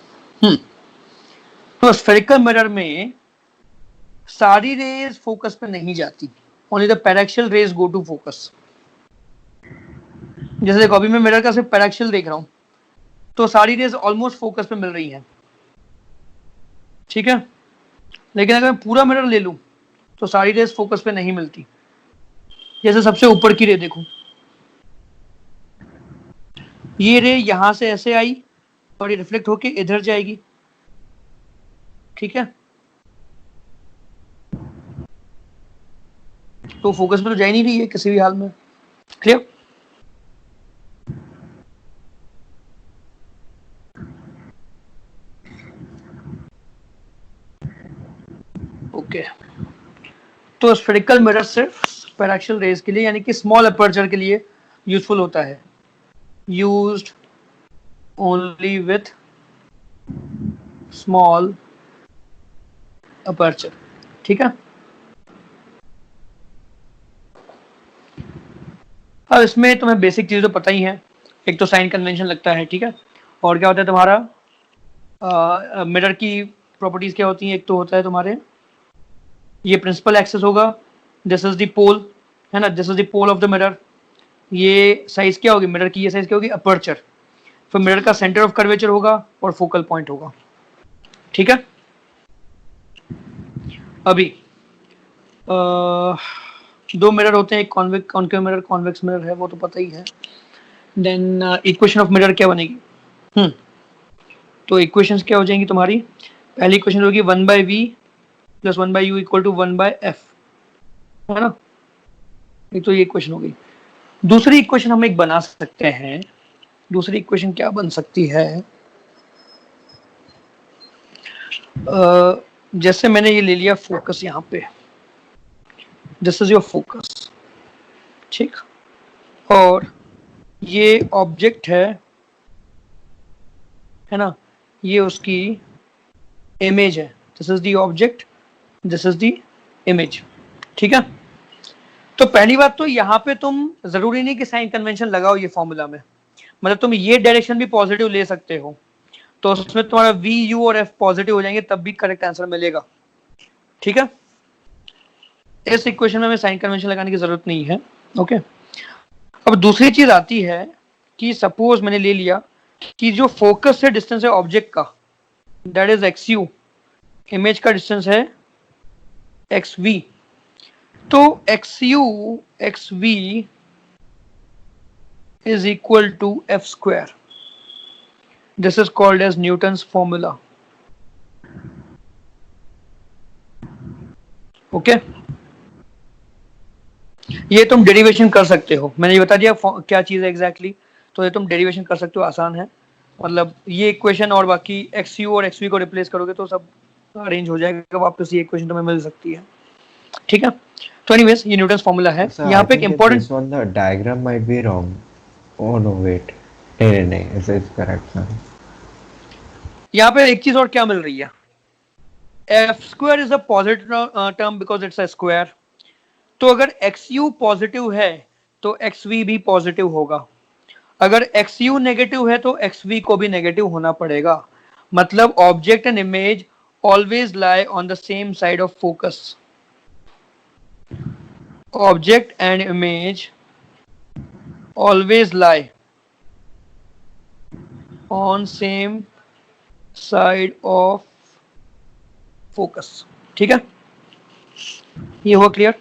तो स्फेरिकल मिरर में सारी रेज फोकस पे नहीं जाती, only the paraxial rays go to focus. जैसे देखो, अभी मैं मिरर का सिर्फ पैराक्सियल देख रहा हूं, तो सारी रेज ऑलमोस्ट फोकस पे मिल रही हैं, ठीक है। लेकिन अगर मैं पूरा मिरर ले लूं तो सारी रेज फोकस पे नहीं मिलती। जैसे सबसे ऊपर की रे देखो, ये रे यहां से ऐसे आई और ये रिफ्लेक्ट होके इधर जाएगी, ठीक है। तो फोकस पे तो जा ही नहीं रही है किसी भी हाल में। क्लियर? ओके, तो स्फेरिकल मिरर सिर्फ पैराक्सियल रेज के लिए, यानी कि स्मॉल अपर्चर के लिए यूजफुल होता है। Used only with small aperture, ठीक है। अब इसमें तुम्हें बेसिक चीज़ तो पता ही है। एक तो साइन कन्वेंशन लगता है, ठीक है। और क्या होता है तुम्हारा मिरर की प्रॉपर्टीज क्या होती हैं? एक तो होता है तुम्हारे ये प्रिंसिपल एक्सिस होगा, दिस इज द पोल, है ना, this is the pole of the mirror. ये साइज क्या होगी मिरर की? ये साइज क्या होगी? अपर्चर। फिर मिरर का सेंटर ऑफ कर्वेचर होगा और फोकल पॉइंट होगा, ठीक है। अभी दो मिरर होते हैं, एक कॉन्केव मिरर, कॉन्वेक्स मिरर है, वो तो पता ही है। देन इक्वेशन ऑफ मिरर क्या बनेगी? तो इक्वेशंस क्या हो जाएंगी तुम्हारी? पहली इक्वेशन होगी 1/v plus 1/u equal to 1/f, है ना। एक तो ये इक्वेशन हो गई। दूसरी इक्वेशन हम एक बना सकते हैं। दूसरी इक्वेशन क्या बन सकती है? जैसे मैंने ये ले लिया फोकस यहाँ पे, दिस इज योर फोकस, ठीक, और ये ऑब्जेक्ट है ना, ये उसकी इमेज है। This is the object, this is the image, ठीक है। तो पहली बात तो यहाँ पे तुम जरूरी नहीं कि साइन कन्वेंशन लगाओ ये फॉर्मूला में, मतलब तुम ये डायरेक्शन भी पॉजिटिव ले सकते हो, तो उसमें तुम्हारा v u और f पॉजिटिव हो जाएंगे, तब भी करेक्ट आंसर मिलेगा, ठीक है। इस इक्वेशन में हमें साइन कन्वेंशन लगाने की जरूरत नहीं है, ओके। अब दूसरी चीज आती है कि सपोज मैंने ले लिया कि जो फोकस से डिस्टेंस है ऑब्जेक्ट का, दैट इज xu, इमेज का डिस्टेंस है xv, तो xu xv is equal to f square. This is called as Newton's formula. Okay ये तुम डेरिवेशन कर सकते हो, मैंने ये बता दिया क्या चीज है एग्जैक्टली, तो ये तुम डेरिवेशन कर सकते हो, आसान है। मतलब ये इक्वेशन और बाकी xu और xv को रिप्लेस करोगे तो सब अरेंज हो जाएगा, वापस ये इक्वेशन तुम्हें मिल सकती है, ठीक है। तो एनीवेज ये न्यूटन्स फॉर्मूला है। So यहाँ I पे एक think important, this one the diagram might be wrong. Oh no, wait. नहीं, it's correct. Sorry. यहाँ पे एक चीज और क्या मिल रही है, F square is a positive term because it's a square, तो अगर xu पॉजिटिव है तो xv भी पॉजिटिव होगा, अगर xu नेगेटिव है तो xv को भी नेगेटिव होना पड़ेगा, मतलब object and image always lie on the same side of focus, object and image always lie on same side of focus, ठीक है। ये हुआ क्लियर?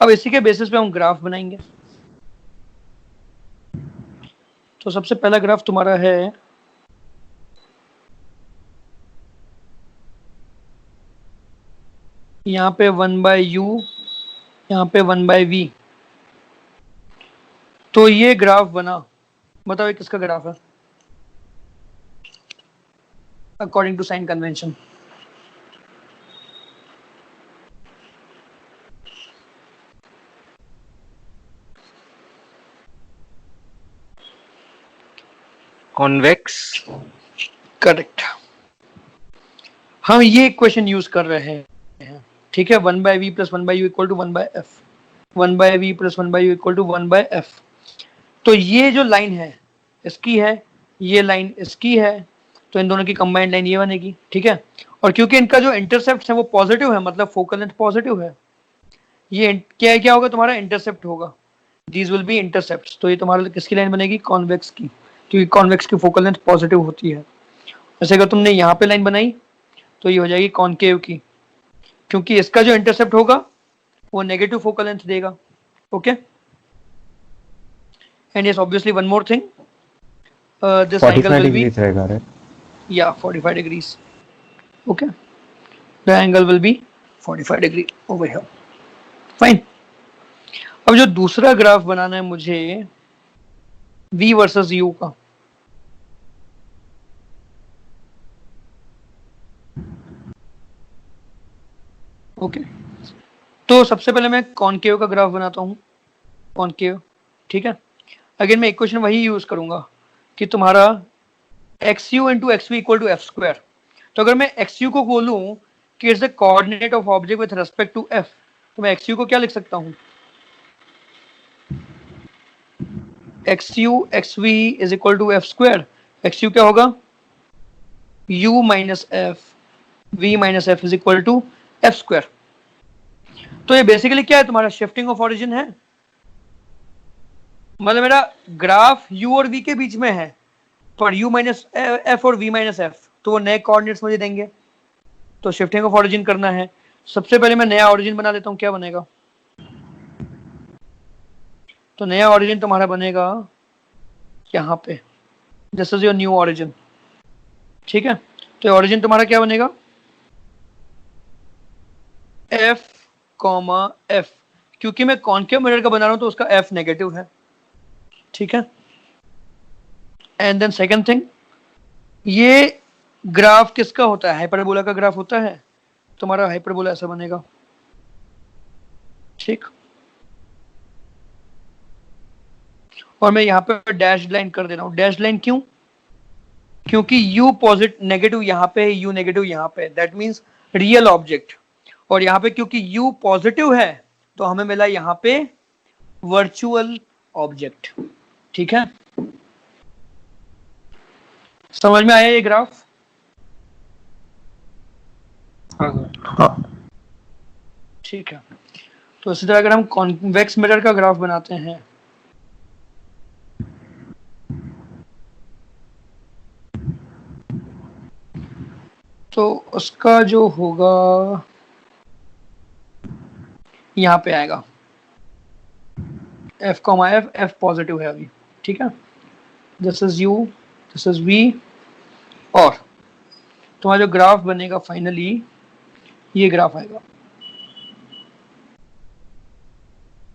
अब इसी के बेसिस पे हम ग्राफ बनाएंगे। तो सबसे पहला ग्राफ तुम्हारा है यहाँ पे 1/u, यहाँ पे 1/v, तो ये ग्राफ बना, बताओ ये किसका ग्राफ है according to sign convention? Convex. Correct, हम ये इक्वेशन यूज कर रहे हैं, ठीक है। 1/v plus 1/u equal to 1/f, 1/v plus 1/u equal to 1/f। तो ये जो लाइन है इसकी है, ये लाइन इसकी है, तो इन दोनों की कंबाइंड लाइन ये बनेगी, ठीक है। और क्योंकि इनका जो इंटरसेप्ट है वो पॉजिटिव है, मतलब फोकल लेंथ पॉजिटिव है, ये क्या होगा तुम्हारा इंटरसेप्ट होगा, दीज विल बी इंटरसेप्ट्स, तो ये तुम्हारा किसकी लाइन बनेगी, कॉन्वेक्स की, क्योंकि कॉन्वेक्स की फोकल लेंथ पॉजिटिव होती है। ऐसे अगर तुमने यहाँ पे लाइन बनाई तो ये हो जाएगी कॉनकेव की, क्योंकि इसका जो इंटरसेप्ट होगा वो नेगेटिव फोकल लेंथ देगा, okay. And yes obviously one more thing, this angle 45 will be, degrees रहेगा, right? yeah, 45 degrees, okay, the angle will be 45 degree over here, fine। अब जो दूसरा ग्राफ बनाना है मुझे v वर्सेस u का, ओके तो सबसे पहले मैं कॉनकेव का ग्राफ बनाता हूँ, कॉनकेव, ठीक है। अगेन मैं इक्वेशन वही यूज करूंगा कि तुम्हारा xu into xv equal to f square, तो अगर मैं xu को बोलूं कि it's the coordinate of object with respect to f, तो मैं xu को क्या लिख सकता हूं, xu xv is equal to f square, xu क्या होगा u minus f, v minus f is equal to f square. तो ये बेसिकली क्या है, तुम्हारा शिफ्टिंग ऑफ ओरिजिन है, मतलब मेरा ग्राफ u और v के बीच में है, पर u माइनस एफ और v माइनस एफ, तो वो नए कोऑर्डिनेट्स मुझे देंगे, तो शिफ्टिंग ऑफ ओरिजिन करना है। सबसे पहले मैं नया ओरिजिन बना लेता हूँ, क्या बनेगा, तो नया ऑरिजिन तुम्हारा बनेगा यहाँ पे, this is your new origin. ठीक है, तो ऑरिजिन तुम्हारा क्या बनेगा, एफ कॉमा एफ, क्योंकि मैं कॉन्केव मिरर का बना रहा हूं तो उसका एफ नेगेटिव है। ठीक है, एंड देन सेकंड थिंग, ये ग्राफ किसका होता है, हाइपरबोला का ग्राफ होता है, तुम्हारा हाइपरबोला ऐसा बनेगा। ठीक, और मैं यहाँ पे डैश लाइन कर दे रहा हूँ। डैश लाइन क्यों, क्योंकि u पॉजिटिव नेगेटिव यहाँ पे है, u नेगेटिव यहाँ पे, दैट मीन्स रियल ऑब्जेक्ट। और यहाँ पे क्योंकि u पॉजिटिव है तो हमें मिला यहाँ पे वर्चुअल ऑब्जेक्ट। ठीक है, समझ में आया ये ग्राफ। हाँ सर। हाँ ठीक है, तो इसी तरह अगर हम कॉन्वेक्स मिरर का ग्राफ बनाते हैं, तो उसका जो होगा यहाँ पे आएगा f comma f, f positive है अभी। ठीक है, this is u, this is v, और तुम्हारा जो ग्राफ बनेगा फाइनली ये ग्राफ आएगा।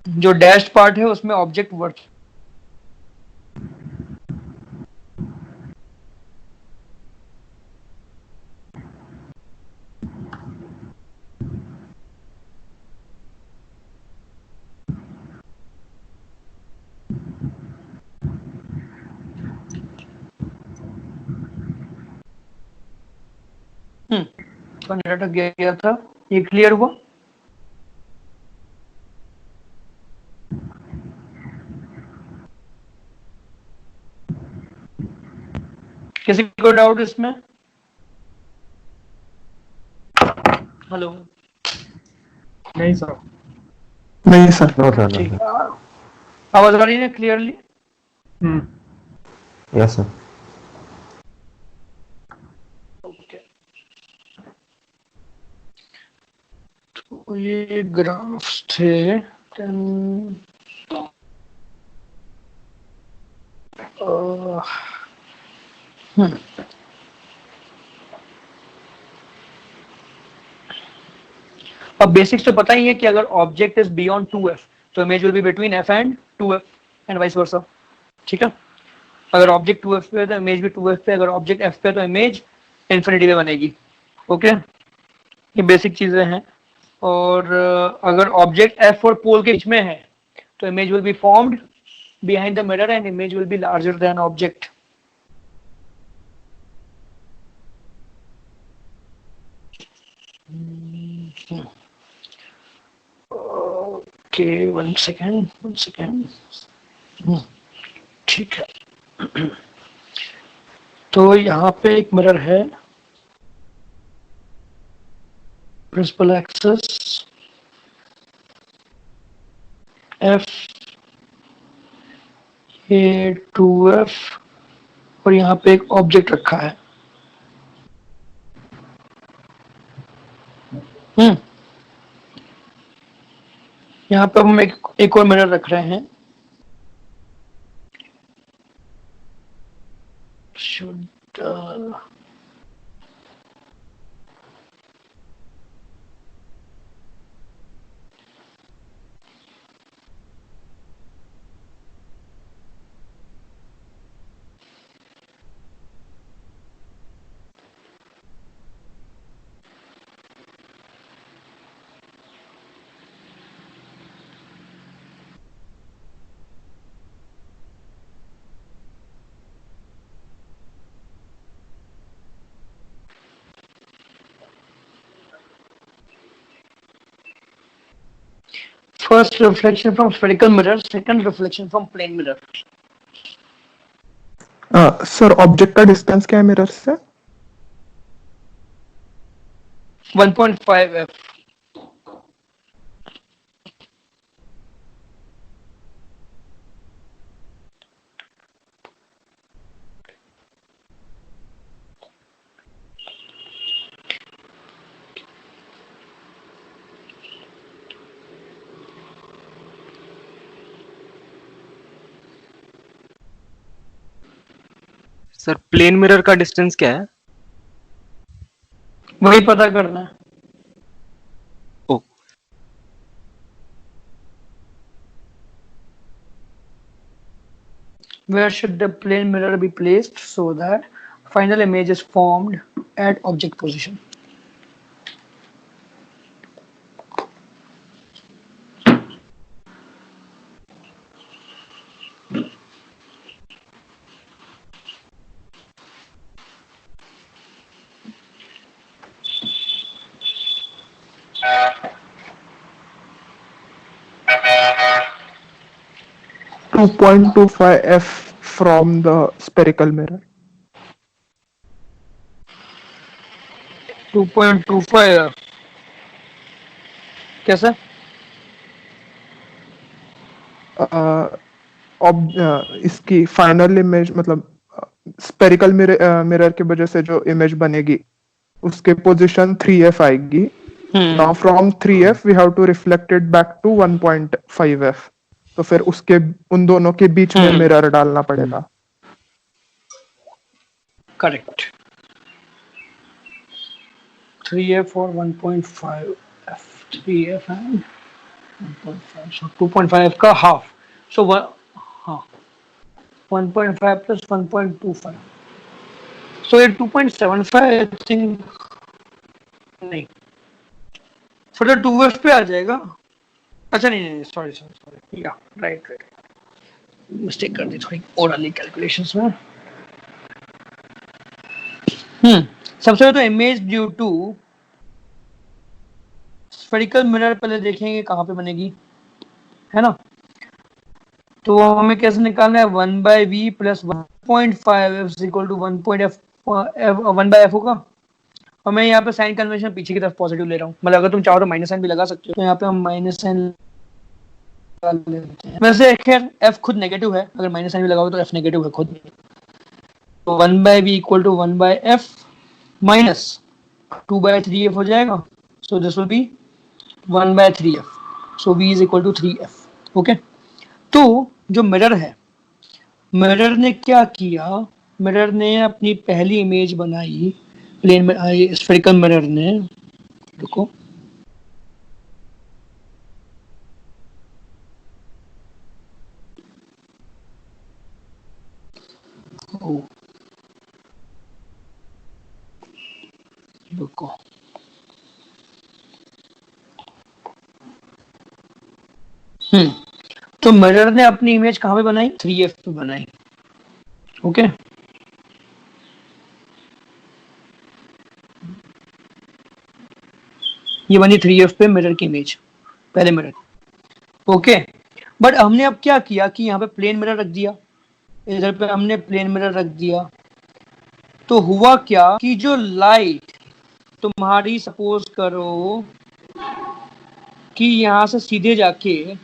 जो डैश पार्ट है उसमें ऑब्जेक्ट वर्थ, अटक गया था, ये क्लियर हुआ। किसी को डाउट इसमें, हेलो, नहीं सर। नहीं सर। No, sir, no, ठीक sir. है, आवाज आ रही है क्लियरली। Yes, sir. ओके, तो ये ग्राफ्स थे। then, हम्म, अब बेसिक्स तो पता ही है कि अगर ऑब्जेक्ट इज बियॉन्ड 2f तो image will be between f and 2f and vice versa. ठीक है, अगर ऑब्जेक्ट 2f पे है तो इमेज भी 2f पे, अगर ऑब्जेक्ट f पे है तो इमेज इंफिनिटी पे बनेगी। ओके, ये बेसिक चीजें हैं। और अगर ऑब्जेक्ट f और पोल के बीच में है तो image will be formed behind the mirror and image will be larger than object. Okay, one second. ठीक है, तो यहाँ पे एक मिरर है, प्रिंसिपल एक्सिस f, ये 2f, और यहाँ पे एक ऑब्जेक्ट रखा है। यहाँ पे हम एक और मिरर रख रहे हैं। Should first reflection from spherical mirror, second reflection from plane mirror. Sir object का डिस्टेंस क्या है मिरर से? 1.5f। सर प्लेन मिरर का डिस्टेंस क्या है? वही पता करना है। ओ, Where should the plane mirror be placed so that final image is formed at object position? Two point 2.25 f from the spherical mirror. 2.25 कैसे? इसकी फाइनल इमेज मतलब स्पेरिकल मिरर की वजह से जो इमेज बनेगी उसके पोजीशन 3f आएगी. Now from 3f we have to reflect it back to 1.5f. तो फिर उसके उन दोनों के बीच में मिरर डालना पड़ेगा. करेक्ट. 3f और 1.5f. 3f and 1.5. So 2.5 का half. So हाँ 1.5 plus 1.25. So ये 2.75 I think नहीं. फिर 2f पे आ जाएगा. अच्छा नहीं सॉरी या राइट मिस्टेक कर दी थोड़ी ओरली कैलकुलेशंस में. सबसे पहले तो image due to spherical mirror पहले देखेंगे कहाँ पे बनेगी, है ना. तो हमें कैसे निकालना है 1/v plus 1.5f equal to 1/f होगा. और मैं यहाँ पे साइन कन्वेंशन पीछे की तरफ पॉजिटिव ले रहा हूँ. मतलब अगर तुम चाहो तो माइनस साइन भी लगा सकते हो. तो यहाँ पे हम माइनस साइन लेते हैं. वैसे खैर f खुद नेगेटिव है, अगर माइनस साइन भी लगाओगे तो f नेगेटिव है खुद. तो 1/v equal to 1/f minus 2/3f हो जाएगा. So this will be 1/3f. So v is equal to 3f. Okay. तो जो मिरर है, मिरर ने क्या किया, मिरर ने अपनी पहली इमेज बनाई प्लेन में. स्फेरिकल मिरर ने देखो देखो तो मिरर ने अपनी इमेज कहाँ पे बनाई, 3f पे बनाई. ओके. ये बनी 3f पे मिरर की इमेज, पहले मिरर. ओके. बट हमने अब क्या किया कि यहाँ पे प्लेन मिरर रख दिया, इधर पे हमने प्लेन मिरर रख दिया. तो हुआ क्या कि जो लाइट तुम्हारी सपोज करो कि यहाँ से सीधे जाके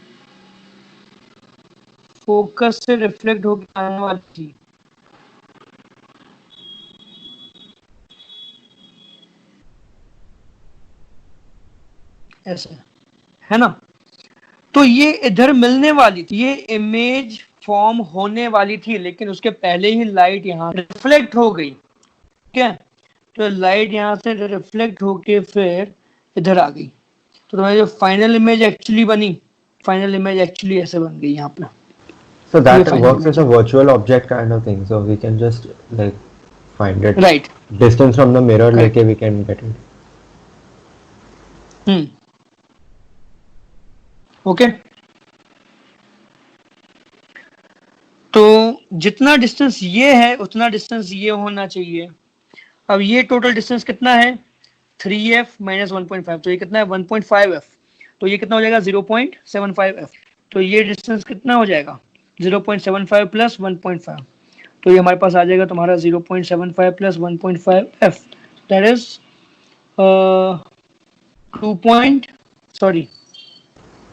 फोकस से रिफ्लेक्ट होकर आने वाली थी, ऐसे है ना. तो ये इधर मिलने वाली थी, ये इमेज फॉर्म होने वाली थी, लेकिन उसके पहले ही लाइट यहाँ रिफ्लेक्ट हो गई. ठीक है. तो लाइट यहाँ से रिफ्लेक्ट होके फिर इधर आ गई. तो तुम्हारी जो फाइनल इमेज एक्चुअली बनी, फाइनल इमेज एक्चुअली ऐसे बन गई यहाँ पे. So that final works image. as a virtual object kind of thing. So we can just like find it. Right. Distance from the mirror, Correct. like we can get it. Okay. तो जितना डिस्टेंस ये है उतना डिस्टेंस ये होना चाहिए. अब ये टोटल डिस्टेंस कितना है, 3f माइनस 1.5. तो ये कितना है 1.5f. तो ये कितना हो जाएगा 0.75f. तो ये डिस्टेंस कितना हो जाएगा 0.75 प्लस 1.5. तो ये हमारे पास आ जाएगा तुम्हारा 0.75 प्लस 1.5f. दैट इज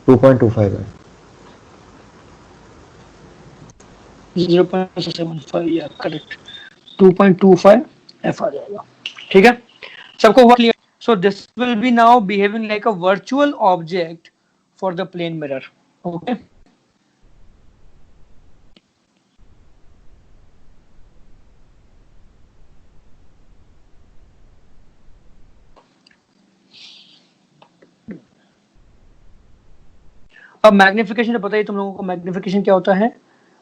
2.25 है. 0.75 या करेक्ट 2.25f आ जाएगा. ठीक है, सबको हुआ clear. So this will be now behaving like a virtual object for the plane mirror. Okay. अब मैग्निफिकेशन तो पता ही तुम लोगों को, मैग्निफिकेशन क्या होता है,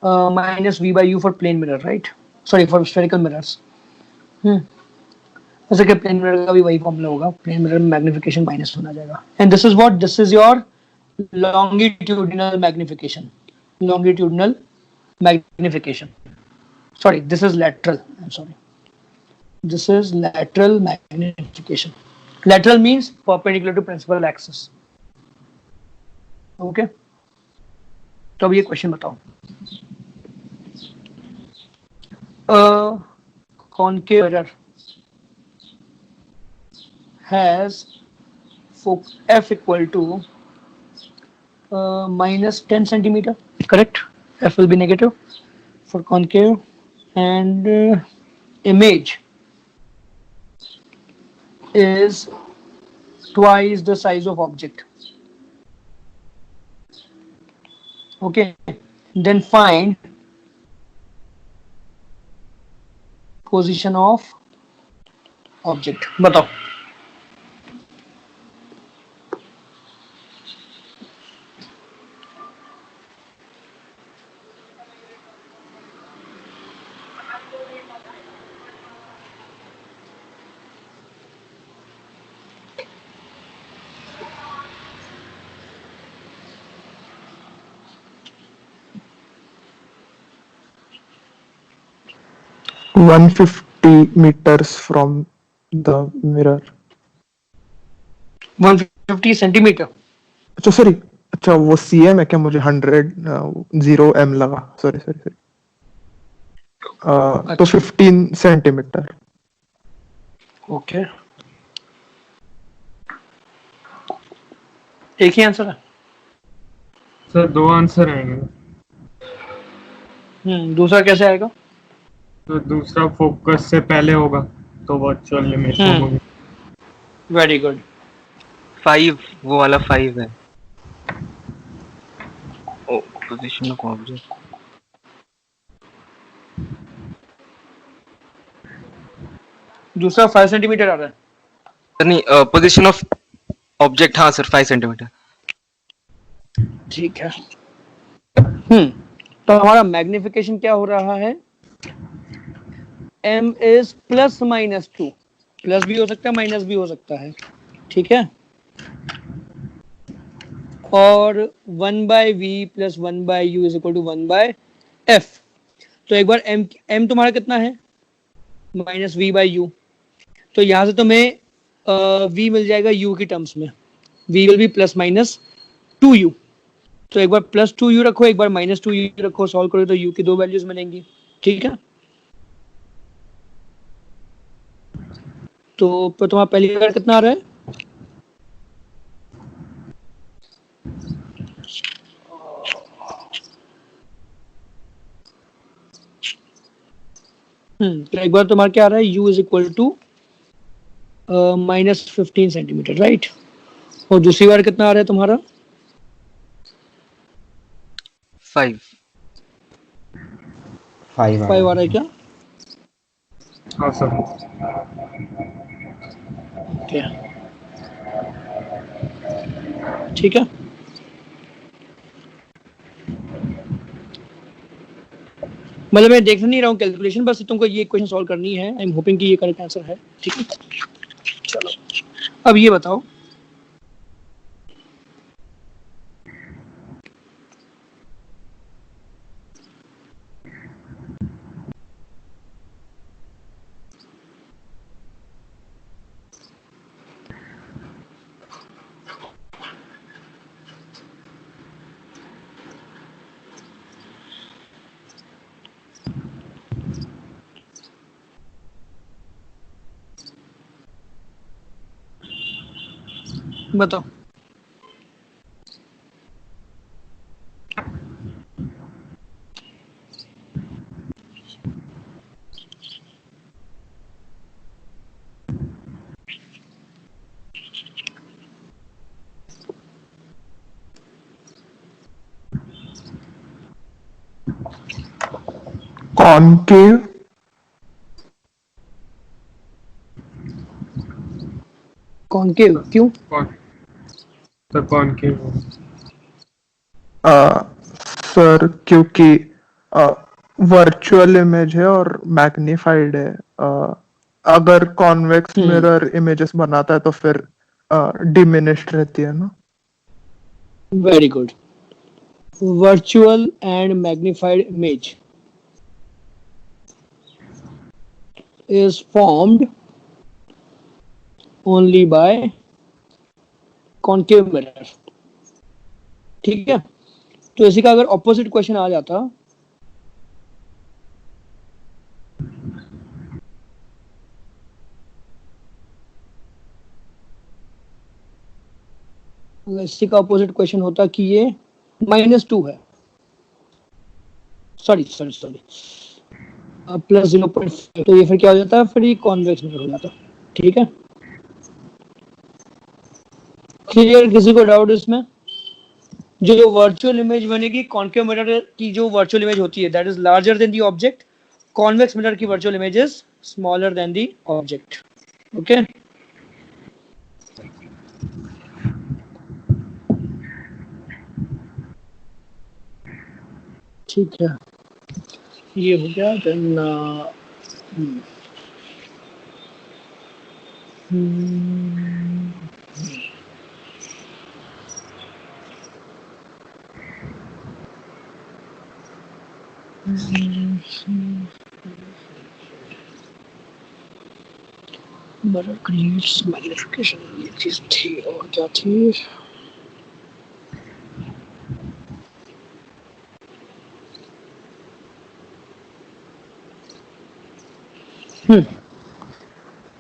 minus v by u for plane mirror, right, sorry for spherical mirrors. जैसे कि प्लेन मिरर का भी वही फॉर्मूला होगा, प्लेन मिरर में मैग्निफिकेशन माइनस होना जाएगा। And this is what, this is your longitudinal magnification, longitudinal magnification, sorry, this is lateral, I'm sorry, this is lateral magnification. Lateral means perpendicular to principal axis. Okay, तो अब ये क्वेश्चन बताओ, concave mirror has f equal to minus 10 centimeter, correct? F will be negative for concave, and image is twice the size of object. Okay, then find position of object. बताओ। Hmm. 150 meters from the mirror. 150 centimeter. अच्छा सॉरी, अच्छा वो cm है क्या? मुझे 0 m लगा, सॉरी सॉरी सॉरी। तो 15 सेंटीमीटर। ओके, एक ही आंसर है सर? दो आंसर आएंगे। दूसरा कैसे आएगा? तो दूसरा फोकस से पहले होगा तो वर्चुअल लिमिट होगी। Very good. 5, वो वाला 5 है। ओ, पोजीशन ऑफ ऑब्जेक्ट। दूसरा 5 सेंटीमीटर आ रहा है। सर नहीं, पोजीशन ऑफ ऑब्जेक्ट, हाँ सर 5 सेंटीमीटर। ठीक है। तो हमारा मैग्निफिकेशन क्या हो रहा है? m is plus minus 2, plus भी हो सकता है माइनस भी हो सकता है, ठीक है। और 1 by v plus 1 by u is equal to 1 by f. तो एक बार m तुम्हारा कितना है? Minus v by u. तो यहां से तुम्हें v मिल जाएगा u की टर्म्स में, v will be plus minus 2u। तो एक बार प्लस 2u रखो, एक बार माइनस 2u रखो, सॉल्व करो तो u की दो वैल्यूज मिलेंगी, ठीक है। तो तुम्हारा पहली बार कितना आ रहा है? तो एक बार तुम्हारा क्या आ रहा है? u is equal to minus 15 centimetre, right. और दूसरी बार कितना आ रहा है तुम्हारा? 5 5 5 आ रहा है क्या? हाँ सर। ओके, ठीक है। मतलब मैं देख नहीं रहा हूँ कैलकुलेशन, बस तुमको ये क्वेश्चन सॉल्व करनी है। आई एम होपिंग कि ये करेक्ट आंसर है, ठीक है। चलो अब ये बताओ, बताओ। कॉनकेव। कॉनकेव क्यों? कौन? तो कॉनकेव। सर क्योंकि वर्चुअल इमेज है और मैग्नीफाइड है, अगर कॉन्वेक्स मिरर इमेजेस बनाता है तो फिर डिमिनिश्ड रहती है ना। Very good. Virtual and magnified image is formed only by concave mirror। ठीक है, तो इसी का अगर ऑपोजिट क्वेश्चन आ जाता, अगर इसी का ऑपोजिट क्वेश्चन होता कि ये -2 है, सॉरी प्लस 0.5, तो ये फिर क्या हो जाता है, फिर ये कॉन्वेक्स मिरर हो जाता। ठीक है, क्लियर? किसी को डाउट इसमें? जो वर्चुअल इमेज बनेगी कॉन्केव मिरर की, जो वर्चुअल इमेज होती है that is larger than the object, convex mirror की virtual image is smaller than the object. Okay, ठीक है, ये हो गया। देन मिरर क्रिएट्स मैग्निफिकेशन, ये चीज थी, और क्या थी?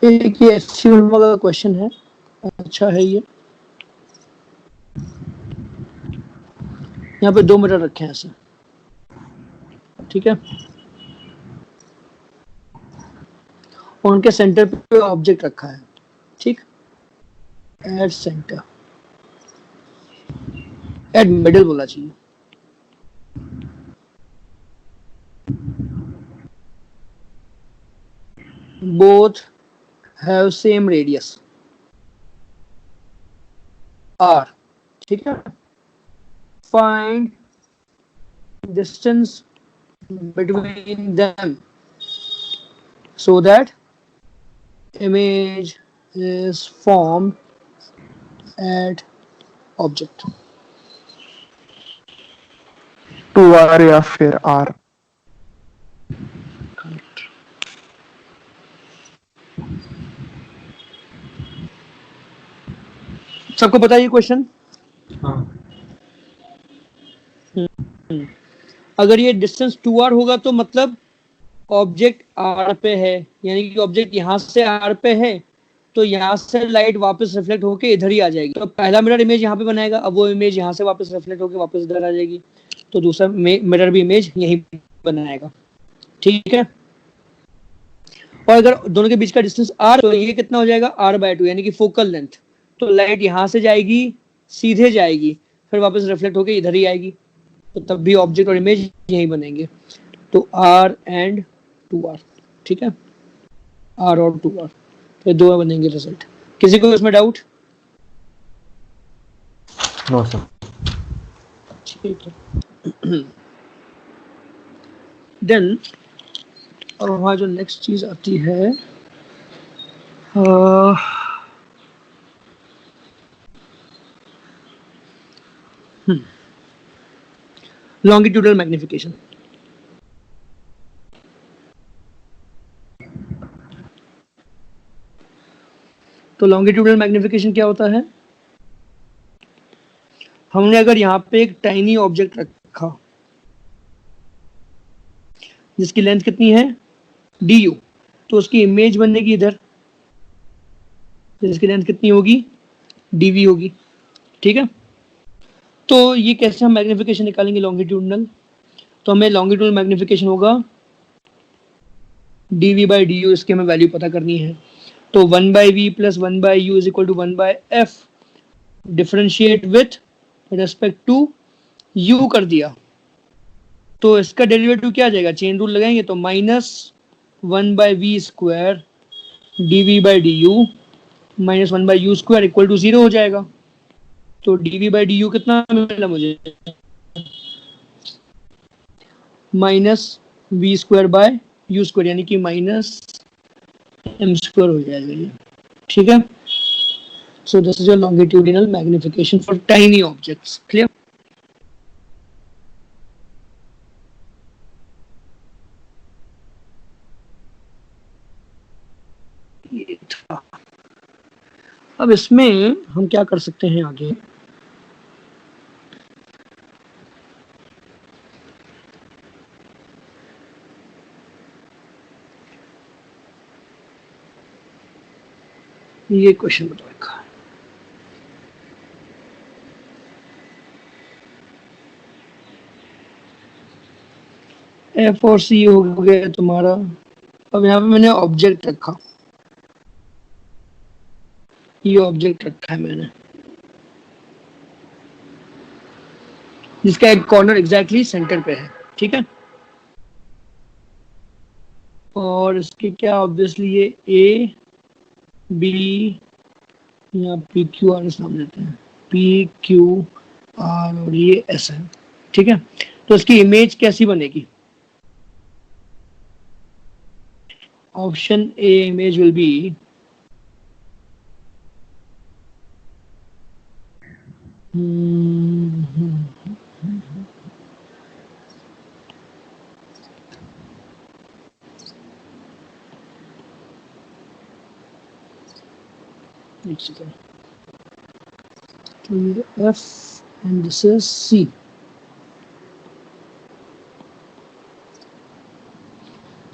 एक ये HCM का क्वेश्चन है, अच्छा है ये। यहाँ पे 2 मिरर रखे हैं ऐसे, ठीक है, उनके सेंटर पे ऑब्जेक्ट रखा है, ठीक, एट सेंटर, एट मिडल बोला चाहिए। Both have same radius r, ठीक है, find distance between them so that image is formed at object। 2r या फिर r। सबको पता है ये क्वेश्चन? हाँ अगर ये डिस्टेंस 2r होगा तो मतलब ऑब्जेक्ट r पे है, यानी कि ऑब्जेक्ट यहाँ से r पे है, तो यहाँ से लाइट वापस रिफ्लेक्ट होके इधर ही आ जाएगी। तो पहला मिरर इमेज यहाँ पे बनाएगा, अब वो इमेज यहाँ से वापस रिफ्लेक्ट होके वापस इधर आ जाएगी, तो दूसरा मिरर भी इमेज यही बनाएगा। ठीक है, और अगर दोनों के बीच का डिस्टेंस r, तो ये कितना हो जाएगा, r/2, यानी कि फोकल लेंथ। तो लाइट यहाँ से जाएगी, सीधे जाएगी, फिर वापस रिफ्लेक्ट होके इधर ही आएगी, तो तब भी ऑब्जेक्ट और इमेज यही बनेंगे। तो r एंड 2r, ठीक है, r और 2r, तो दो बनेंगे रिजल्ट। किसी को इसमें डाउट? No sir. ठीक है, देन और वहाँ जो नेक्स्ट चीज आती है, लॉन्गिट्यूडल मैग्निफिकेशन। तो लॉन्गिट्यूडल मैग्निफिकेशन क्या होता है? हमने अगर यहाँ पे एक टाइनी ऑब्जेक्ट रखा जिसकी लेंथ कितनी है, du, तो उसकी इमेज बनेगी इधर, जिसकी लेंथ कितनी होगी, dv होगी। ठीक है, तो ये कैसे हम मैग्निफिकेशन निकालेंगे लॉन्गिट्यूडनल? तो हमें लॉन्गिट्यूडनल मैग्निफिकेशन होगा dv/du, इसकी हमें वैल्यू पता करनी है। तो 1/v + 1/u is equal to 1/f, differentiate with respect to u कर दिया, तो इसका डेरिवेटिव क्या आ जाएगा, चेन रूल लगाएंगे तो -1/v² dv/du -1/u² equal to 0 हो जाएगा। तो dv/du कितना मिला मुझे, minus v square by u square, यानी कि माइनस एम स्क्वायर हो जाएगा ये, ठीक है। सो this is your longitudinal magnification for tiny objects, clear. ये था। अब इसमें हम क्या कर सकते हैं आगे, ये क्वेश्चन बताओ एक। एफ और सी हो गया तुम्हारा। अब यहाँ पे मैंने ऑब्जेक्ट रखा, ये ऑब्जेक्ट रखा है मैंने, जिसका एक कॉर्नर एग्जैक्टली सेंटर पे है, ठीक है। और इसके क्या ऑब्वियसली ये ए बी या पी क्यू आर नाम देते हैं, पी क्यू आर और ये एस है, ठीक है। तो इसकी इमेज कैसी बनेगी? Option A image will B F and this is C.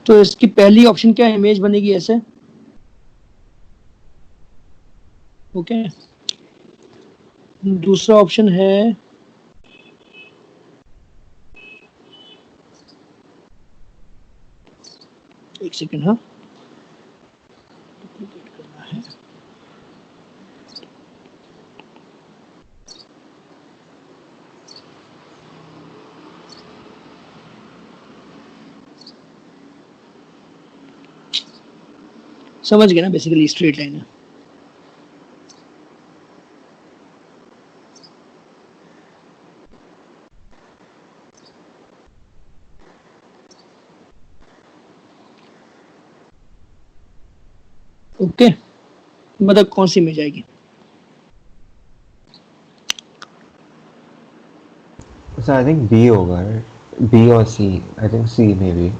तो इसकी पहली ऑप्शन क्या इमेज बनेगी ऐसे, ओके। दूसरा ऑप्शन है एक सेकेंड, हाँ करना है, समझ गए ना, बेसिकली स्ट्रेट लाइन है। ओके, मतलब कौन सी इमेज आएगी? So I think B होगा, B or C. I think C maybe.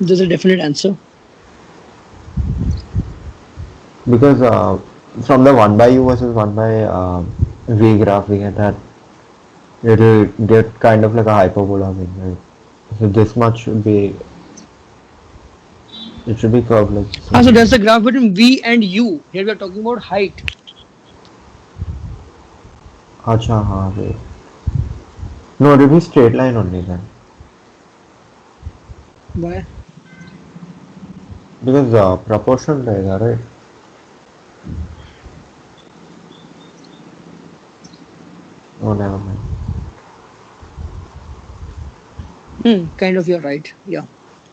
There's a definite answer. Because from the 1 by U versus 1 by V graph we get that it'll get kind of like a hyperbola thing, right? So this much should be, it should be curved like this. So that's the graph between V and U. Here we are talking about height. अच्छा हाँ wait. No, it will be straight line only then. Why? Because proportional रहेगा, right? Oh never mind. Kind of you're right. Yeah,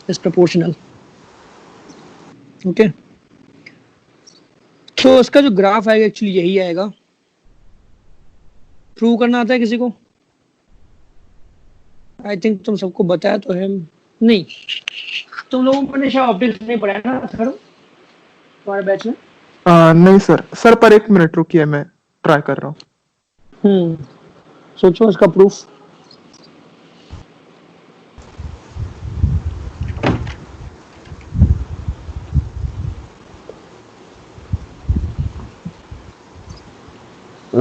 it's proportional. Okay. तो इसका जो ग्राफ आएगा एक्चुअली यही आएगा। प्रूव करना आता है किसी को? आई थिंक तुम सबको बताया तो है नहीं, तुम लोगों ने शायद ऑप्टिक्स नहीं पढ़ा है ना सर तुम्हारे बैच में? नहीं सर पर एक मिनट रुकिए, मैं ट्राई कर रहा हूँ। सोचो इसका प्रूफ।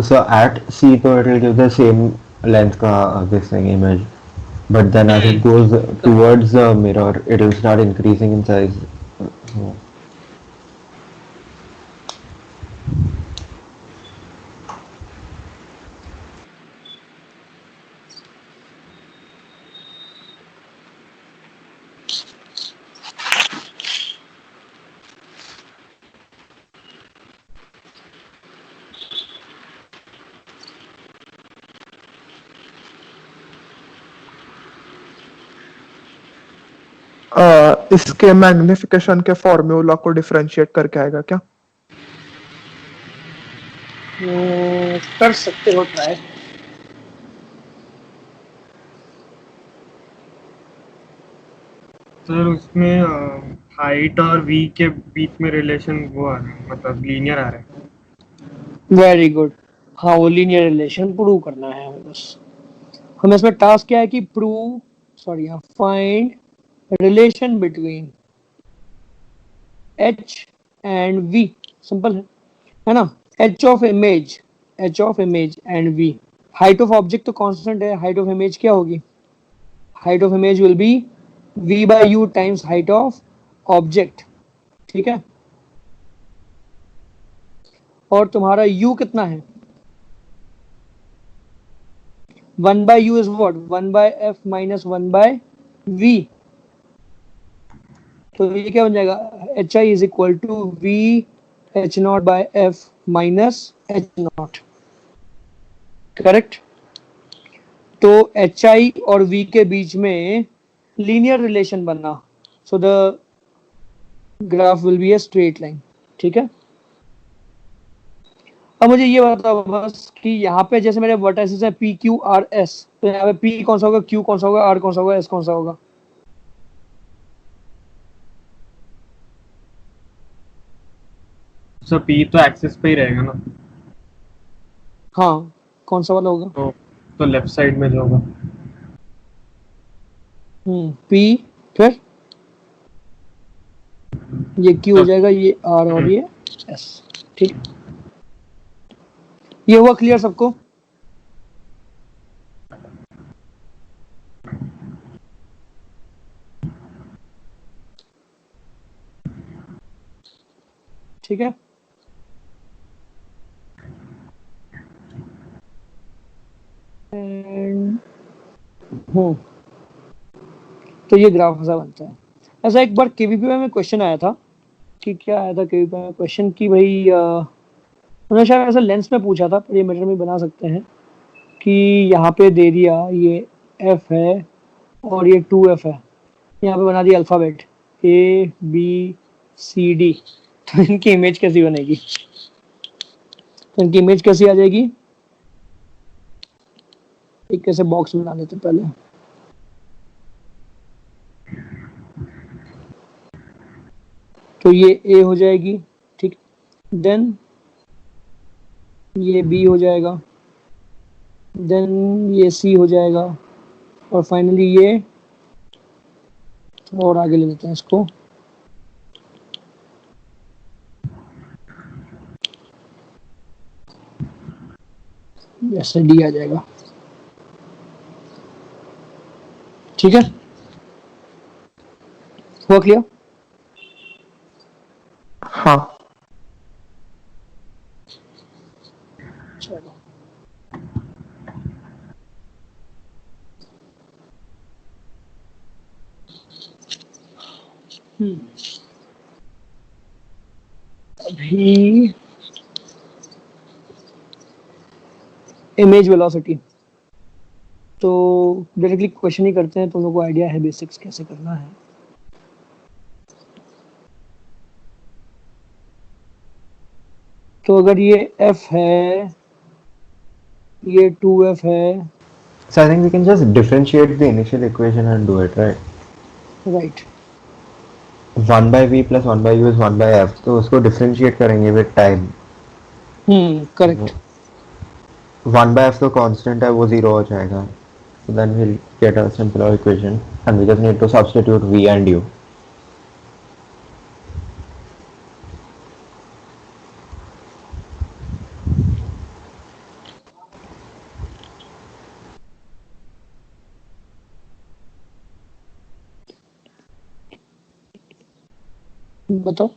So at C तो it will give the same length का this thing image, but then as it goes towards the mirror it will start increasing in size. So, इसके मैग्निफिकेशन के फॉर्मूला को डिफरेंशिएट करके आएगा क्या? कर सकते हो ट्राई। सर उसमें हाइट और वी के बीच में रिलेशन वो आ रहा है, मतलब लीनियर आ रहा है। Very good. हाँ, वो लीनियर रिलेशन प्रूव करना है हमें बस। हमें इसमें टास्क क्या है कि prove, sorry, find relation between h and v. Simple है ना? H of image and v. Height of object तो कांस्टेंट है, हाइट ऑफ इमेज क्या होगी? Height of image will be v by u times height of object. ठीक है, और तुम्हारा u कितना है? 1 by u is what? 1 by f minus 1 by v। तो ये क्या बन जाएगा? H i is equal to v h not by f minus h not. Correct. तो एच आई और वी के बीच में लीनियर रिलेशन बनना, so the graph will be a straight line. ठीक है, अब मुझे ये बताओ बस कि यहाँ पे जैसे मेरे वर्टाइसेस है पी क्यू आर एस, तो यहाँ पे पी कौन सा होगा, क्यू कौन सा होगा, आर कौन सा होगा, एस कौन सा होगा? सर पी तो एक्सिस पे ही रहेगा ना, हाँ, कौन सा वाला होगा? तो लेफ्ट साइड में जो होगा। पी, फिर ये क्यू हो सर जाएगा, ये आर और ये एस। ठीक है, ये हुआ क्लियर सबको? ठीक है, एंड तो ये ग्राफ ऐसा बनता है। ऐसा एक बार केवीपी में क्वेश्चन आया था कि क्या आया था केवीपी में क्वेश्चन कि भाई उन्होंने शायद ऐसा लेंस में पूछा था, पर ये मीटर में बना सकते हैं कि यहाँ पे दे दिया ये एफ है और ये 2f है, यहाँ पे बना दिया alphabet A B C D, तो इनकी इमेज कैसी बनेगी? तो इनकी इमेज कैसी आ जाएगी? एक कैसे बॉक्स बना लेते पहले। तो ये ए हो जाएगी, ठीक, देन ये बी हो जाएगा, देन ये सी हो जाएगा, और फाइनली ये, और आगे ले लेते हैं इसको, जैसे डी आ जाएगा। ठीक है, हुआ क्लियर? हाँ। चलो, अभी इमेज वेलोसिटी तो डायरेक्टली क्वेश्चन ही करते हैं, तुम लोगों को आइडिया है बेसिक्स कैसे करना है। तो अगर ये f है, ये 2f है, So I think we can just differentiate the initial equation and do it, right? Right? 1 by v plus 1 by u is 1 by f, तो उसको differentiate करेंगे with time. Correct. 1 by f तो constant है, वो 0 हो जाएगा. So then we'll get a simpler equation and we just need to substitute v and u. बताओ।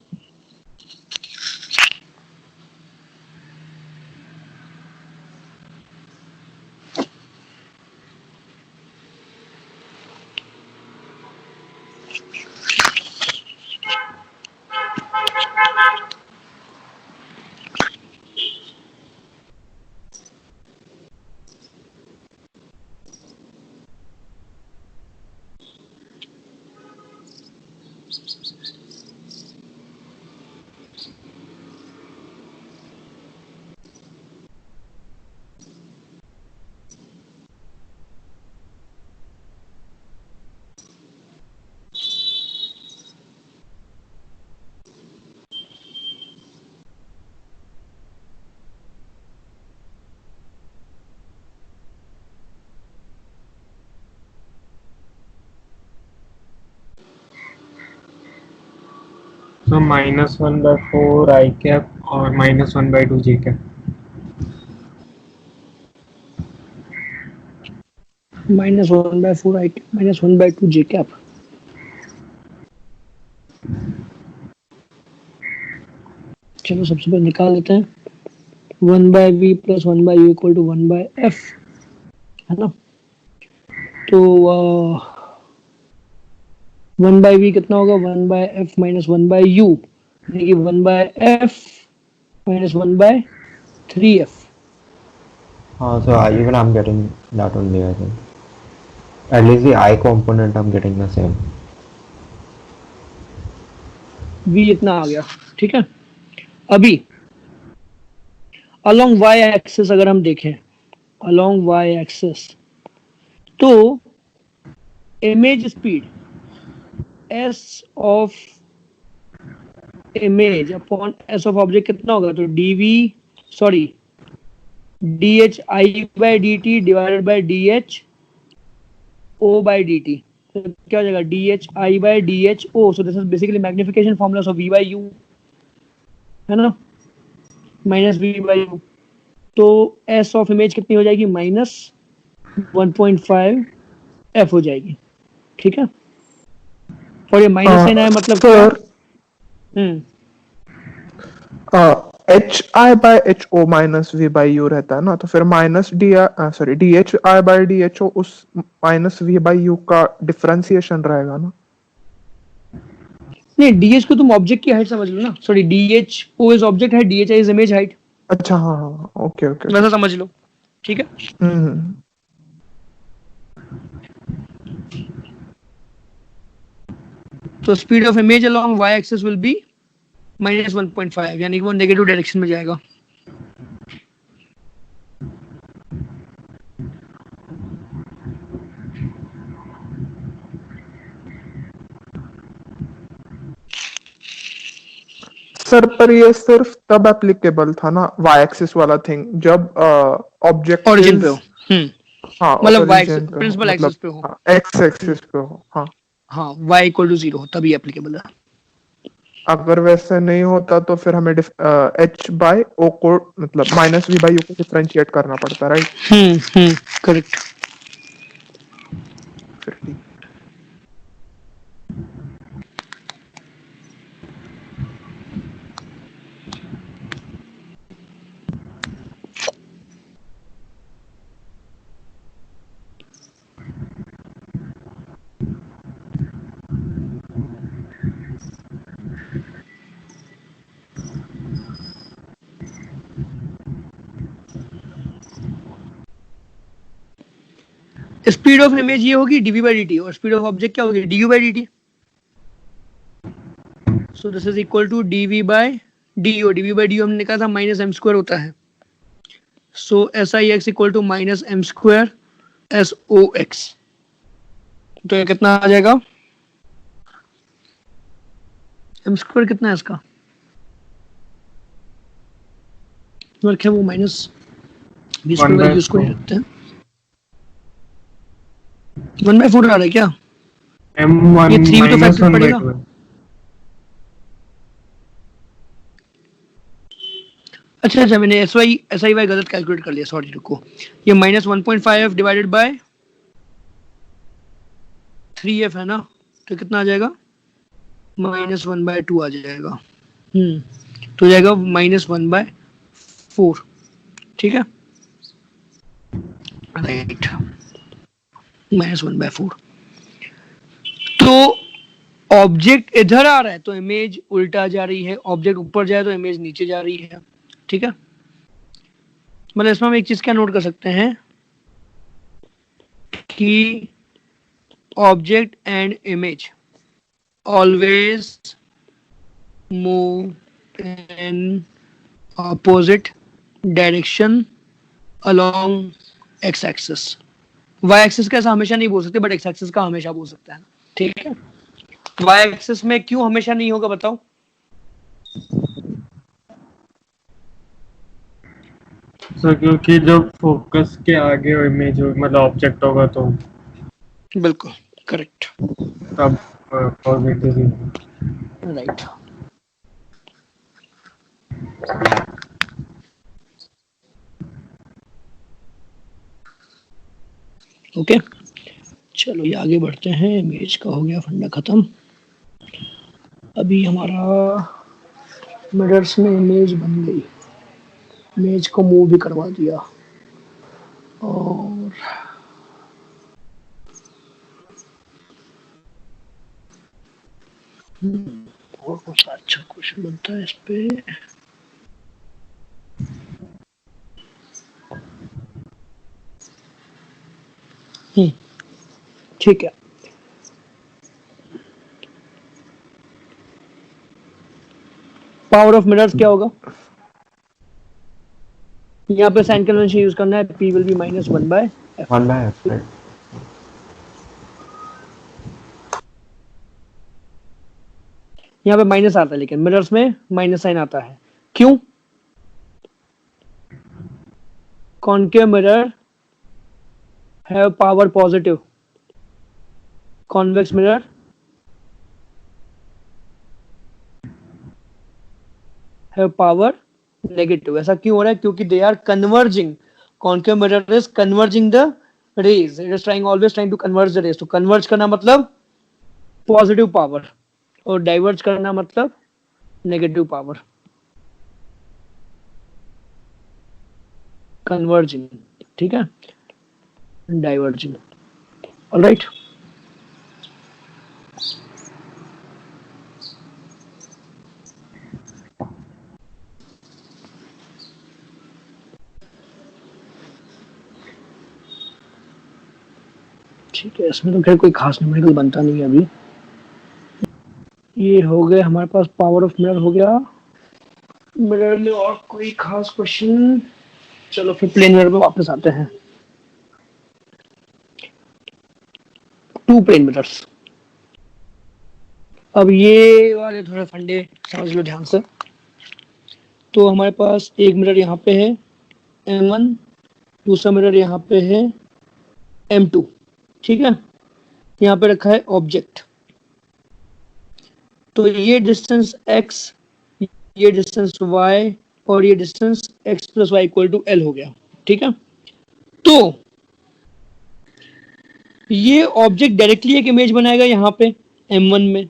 So -1/4 I cap और -1/2 J cap. -1/4 I cap -1/2 J cap. चलो सबसे पहले निकाल लेते हैं 1/v + 1/u = 1/f, है ना। तो 1/v कितना होगा 1/f - 1/u, यानी कि 1/f - 1/3f। So even I'm getting that only, I think. At least the I component I'm getting the same. v इतना आ गया, ठीक है। अभी अलोंग y एक्सिस अगर हम देखें, अलोंग y एक्सिस, तो image speed s of image upon s of object कितना होगा, तो dhi/dt डिवाइडेड बाय dho/dt, तो क्या हो जाएगा dhi/dho। So this is basically magnification formula of v/u, है ना, -v/u। तो s ऑफ इमेज कितनी हो जाएगी -1.5 f हो जाएगी, ठीक है। और ये माइनस साइन आया मतलब क्या? सर hi/ho -v/u रहता है ना, तो फिर dhi/dho उस -v/u का डिफरेंशिएशन रहेगा ना। नहीं, dh को तुम ऑब्जेक्ट की हाइट समझ लो ना। Sorry, dho is object height, dhi is image height, अच्छा, हाँ, ओके ओके। वैसा समझ लो, ठीक है। तो speed of image along y axis will be -1.5, यानी कि वो नेगेटिव डायरेक्शन में जाएगा। सर पर ये सिर्फ तब एप्लीकेबल था ना y एक्सिस वाला थिंग, जब ऑब्जेक्ट ओरिजिन पे हो, हाँ, मतलब y origin पे हो, प्रिंसिपल एक्सिस पे हो, x एक्सिस पे हो। हाँ, हाँ, y = 0 तभी एप्लीकेबल है। अगर वैसे नहीं होता तो फिर हमें h/o को मतलब -v/u को डिफरेंशिएट करना पड़ता, राइट। करेक्ट। फिर ठीक। स्पीड ऑफ इमेज ये होगी dv/dt, और स्पीड ऑफ ऑब्जेक्ट क्या होगी du/dt। So this is equal to dv/do। dv/do हमने कहा था -m² होता है। सो SIX = -m² SOX। तो ये कितना आ जाएगा, m² कितना है इसका, रखें वो -v² उसको नहीं रखते हैं। 1/4 आ रहा है क्या? M1 ये 3 भी तो फैक्टर पड़ेगा। -1/2 है। अच्छा, मैंने SI गलत कैलकुलेट कर लिया, सॉरी, रुको। ये -1.5f डिवाइडेड बाय 3f है ना, तो कितना आ जाएगा -1/2 आ जाएगा। तो हो जाएगा -1/4, ठीक है, राइट, -1/4। तो ऑब्जेक्ट इधर आ रहा है तो इमेज उल्टा जा रही है, ऑब्जेक्ट ऊपर जाए तो इमेज नीचे जा रही है, ठीक है। मतलब इसमें हम एक चीज क्या नोट कर सकते हैं कि object and image always move in opposite direction along x axis. Y axis का ऐसा हमेशा नहीं बोल सकते, बट एक्स एक्सिस का हमेशा बोल सकता है, ठीक है। वाई एक्सिस में क्यों हमेशा नहीं होगा बताओ? सर क्योंकि जब फोकस के आगे इमेज मतलब ऑब्जेक्ट होगा तो बिल्कुल करेक्ट, तब पॉजिटिव राइट। ओके, चलो ये आगे बढ़ते हैं। इमेज का हो गया फंडा खत्म। अभी हमारा मिरर्स में इमेज बन गई, इमेज को मूव भी करवा दिया, और और कौन सा अच्छा क्वेश्चन बनता है इस पे। ठीक है, पावर ऑफ मिरर्स क्या होगा? यहाँ पे साइन कन्वेंशन यूज करना है, P will be -1 by F। 1 by F, right? यहाँ पे माइनस आता है, लेकिन मिरर्स में माइनस साइन आता है, क्यों? Concave mirror have power positive, convex mirror have power negative. ऐसा क्यों हो रहा है? क्योंकि they are converging, concave mirror is converging the rays, it is trying always trying to converge the rays. तो कन्वर्ज करना मतलब पॉजिटिव पावर, और डाइवर्ज करना मतलब नेगेटिव पावर, कन्वर्जिंग, ठीक है, डाइवर्जिंग। ऑलराइट, ठीक है, इसमें तो खैर कोई खास न्यूमेरिकल बनता नहीं है अभी। ये हो गए हमारे पास, पावर ऑफ मिरर हो गया। मिरर में और कोई खास क्वेश्चन? चलो फिर प्लेन मिरर पे वापस आते हैं। टू प्लेन मिरर्स, अब ये वाले थोड़े फंडे समझ लो ध्यान से। तो हमारे पास एक मिरर यहाँ पे है M1, दूसरा मिरर यहाँ पे है M2, ठीक है। यहाँ पे रखा है ऑब्जेक्ट, तो ये डिस्टेंस x, ये डिस्टेंस y, और ये distance x plus y equal to L हो गया, ठीक है। तो ये ऑब्जेक्ट डायरेक्टली एक इमेज बनाएगा यहाँ पे M1 में,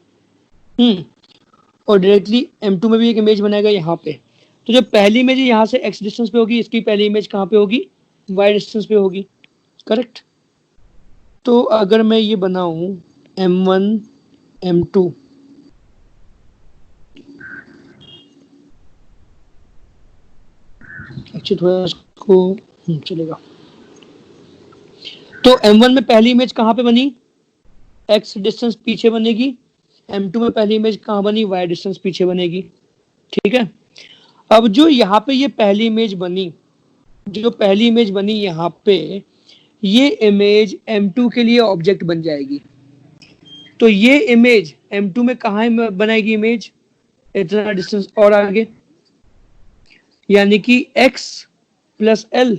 और डायरेक्टली M2 में भी एक इमेज बनाएगा यहाँ पे। तो जब पहली इमेज यहाँ से x डिस्टेंस पे होगी, इसकी पहली इमेज कहाँ पे होगी? y डिस्टेंस पे होगी, करेक्ट। तो अगर मैं ये बनाऊं M1 M2, एक्चुअली थोड़ा इसको चलेगा। तो M1 में पहली इमेज कहाँ पे बनी? x डिस्टेंस पीछे बनेगी। M2 में पहली इमेज कहाँ बनी? y डिस्टेंस पीछे बनेगी, ठीक है। अब जो यहाँ पे ये पहली इमेज बनी, जो पहली इमेज बनी यहाँ पे, ये इमेज M2 के लिए ऑब्जेक्ट बन जाएगी। तो ये इमेज M2 में कहाँ बनाएगी इमेज? इतना डिस्टेंस और आगे, यानी कि x प्लस L।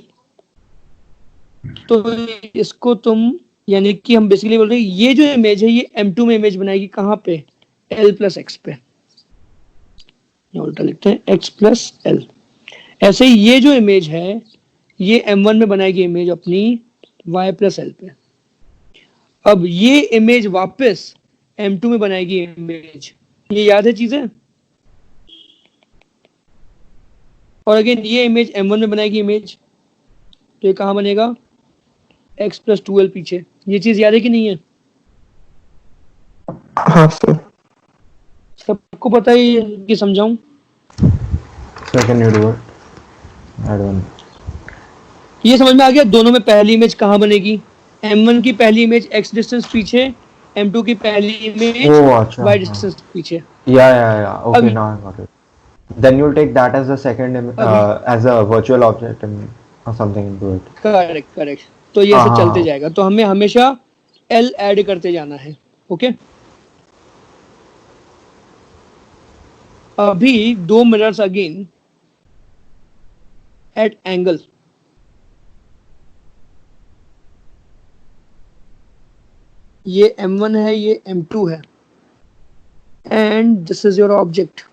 तो इसको तुम, यानी कि हम बेसिकली बोल रहे हैं ये जो इमेज है ये M2 में इमेज बनाएगी कहाँ पे? L प्लस एक्स पे। उल्टा लिखते हैं x प्लस L। ऐसे ही ये जो इमेज है ये M1 में बनाएगी इमेज अपनी y प्लस L पे। अब ये इमेज वापस M2 में बनाएगी इमेज, ये याद है चीजें। और अगेन ये इमेज M1 में बनाएगी इमेज, तो ये कहाँ बनेगा? x प्लस 2L पीछे। ये चीज याद है कि नहीं है? हाँ सर। सबको पता है कि समझाऊं? So can you do it? I don't. ये समझ में आ गया? दोनों में पहली इमेज कहाँ बनेगी? M1 की पहली इमेज x डिस्टेंस पीछे, M2 की पहली इमेज अच्छा, y डिस्टेंस पीछे। Yeah. Okay, अभी- now I got it. Then you'll take that as the second, as a virtual object or something into it. Correct. तो ये ऐसे हाँ। चलते जाएगा, तो हमें हमेशा L ऐड करते जाना है, ओके। अभी दो मिरर्स अगेन एट एंगल, ये M1 है, ये M2 है, and this is your object.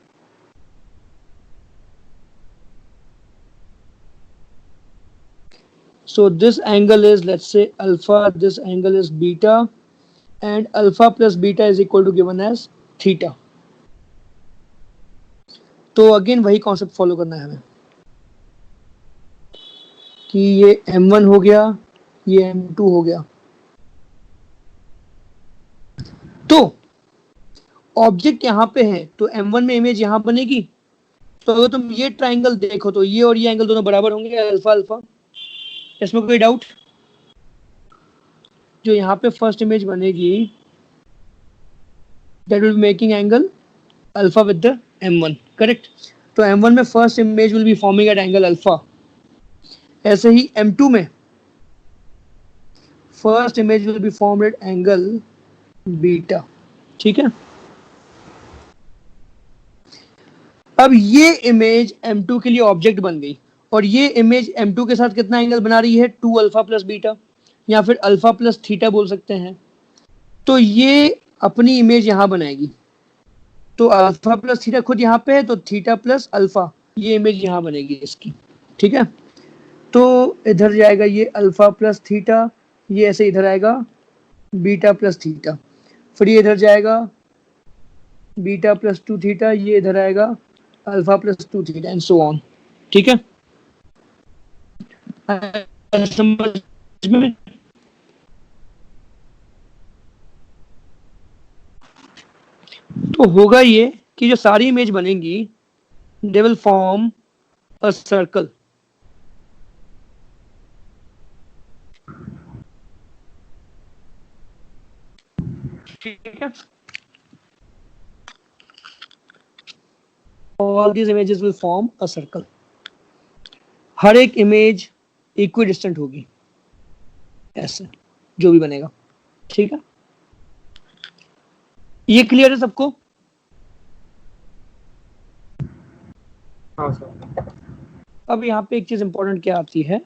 So this angle is, let's say, alpha, this angle is beta, and alpha plus beta is equal to given as theta. तो अगेन वही कॉन्सेप्ट फॉलो करना है हमें कि ये m1 हो गया, ये m2 हो गया. तो ऑब्जेक्ट यहाँ पे है तो m1 में इमेज यहाँ बनेगी. तो अगर तुम ये ट्राइंगल देखो तो ये और ये एंगल दोनों बराबर होंगे, अल्फा अल्फा. इसमें कोई डाउट? जो यहाँ पे फर्स्ट इमेज बनेगी that will be making angle alpha with the m1, correct. तो m1 में first image will be forming at angle alpha. ऐसे ही m2 में first image will be formed at angle beta. ठीक है. अब ये इमेज m2 के लिए ऑब्जेक्ट बन गई और ये इमेज m2 के साथ कितना एंगल बना रही है? 2 अल्फा प्लस बीटा, या फिर अल्फा प्लस थीटा बोल सकते हैं. तो ये अपनी इमेज यहाँ बनाएगी. तो अल्फा प्लस थीटा खुद यहाँ पे है तो थीटा प्लस अल्फा ये इमेज यहाँ बनेगी इसकी. ठीक है. तो इधर जाएगा ये अल्फा प्लस थीटा, ये ऐसे इधर आएगा बीटा प्लस थीटा. फिर ये इधर जाएगा बीटा प्लस 2 थीटा, ये इधर आएगा alpha plus 2 theta and so on. ठीक है. समझ में? तो होगा ये कि जो सारी इमेज बनेंगी they will form a circle. ठीक है. All these images will form a circle. हर एक इमेज इक्विडिस्टेंट होगी ऐसे जो भी बनेगा. ठीक है. ये क्लियर है सबको? हाँ सर. अब यहाँ पे एक चीज इंपॉर्टेंट क्या आती है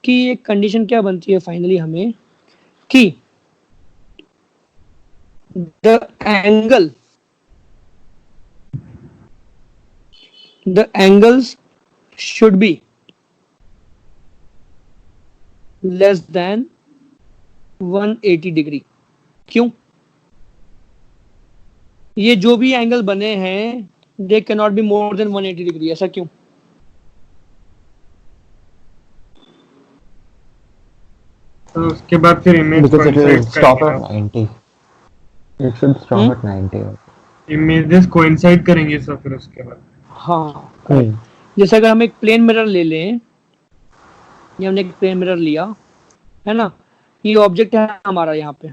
कि एक कंडीशन क्या बनती है फाइनली हमें कि the angles should be less than 180 degree. क्यों? ये जो भी एंगल बने हैं they can not be more than 180 degree. ऐसा क्यों? तो उसके बाद फिर image Because it will stop at 90. It should stop at 90. Images coincide करेंगे सर फिर उसके बाद. हाँ. जैसे अगर हम एक प्लेन मिरर ले लें, ये हमने एक प्लेन मिरर लिया है ना, ये ऑब्जेक्ट है हमारा यहाँ पे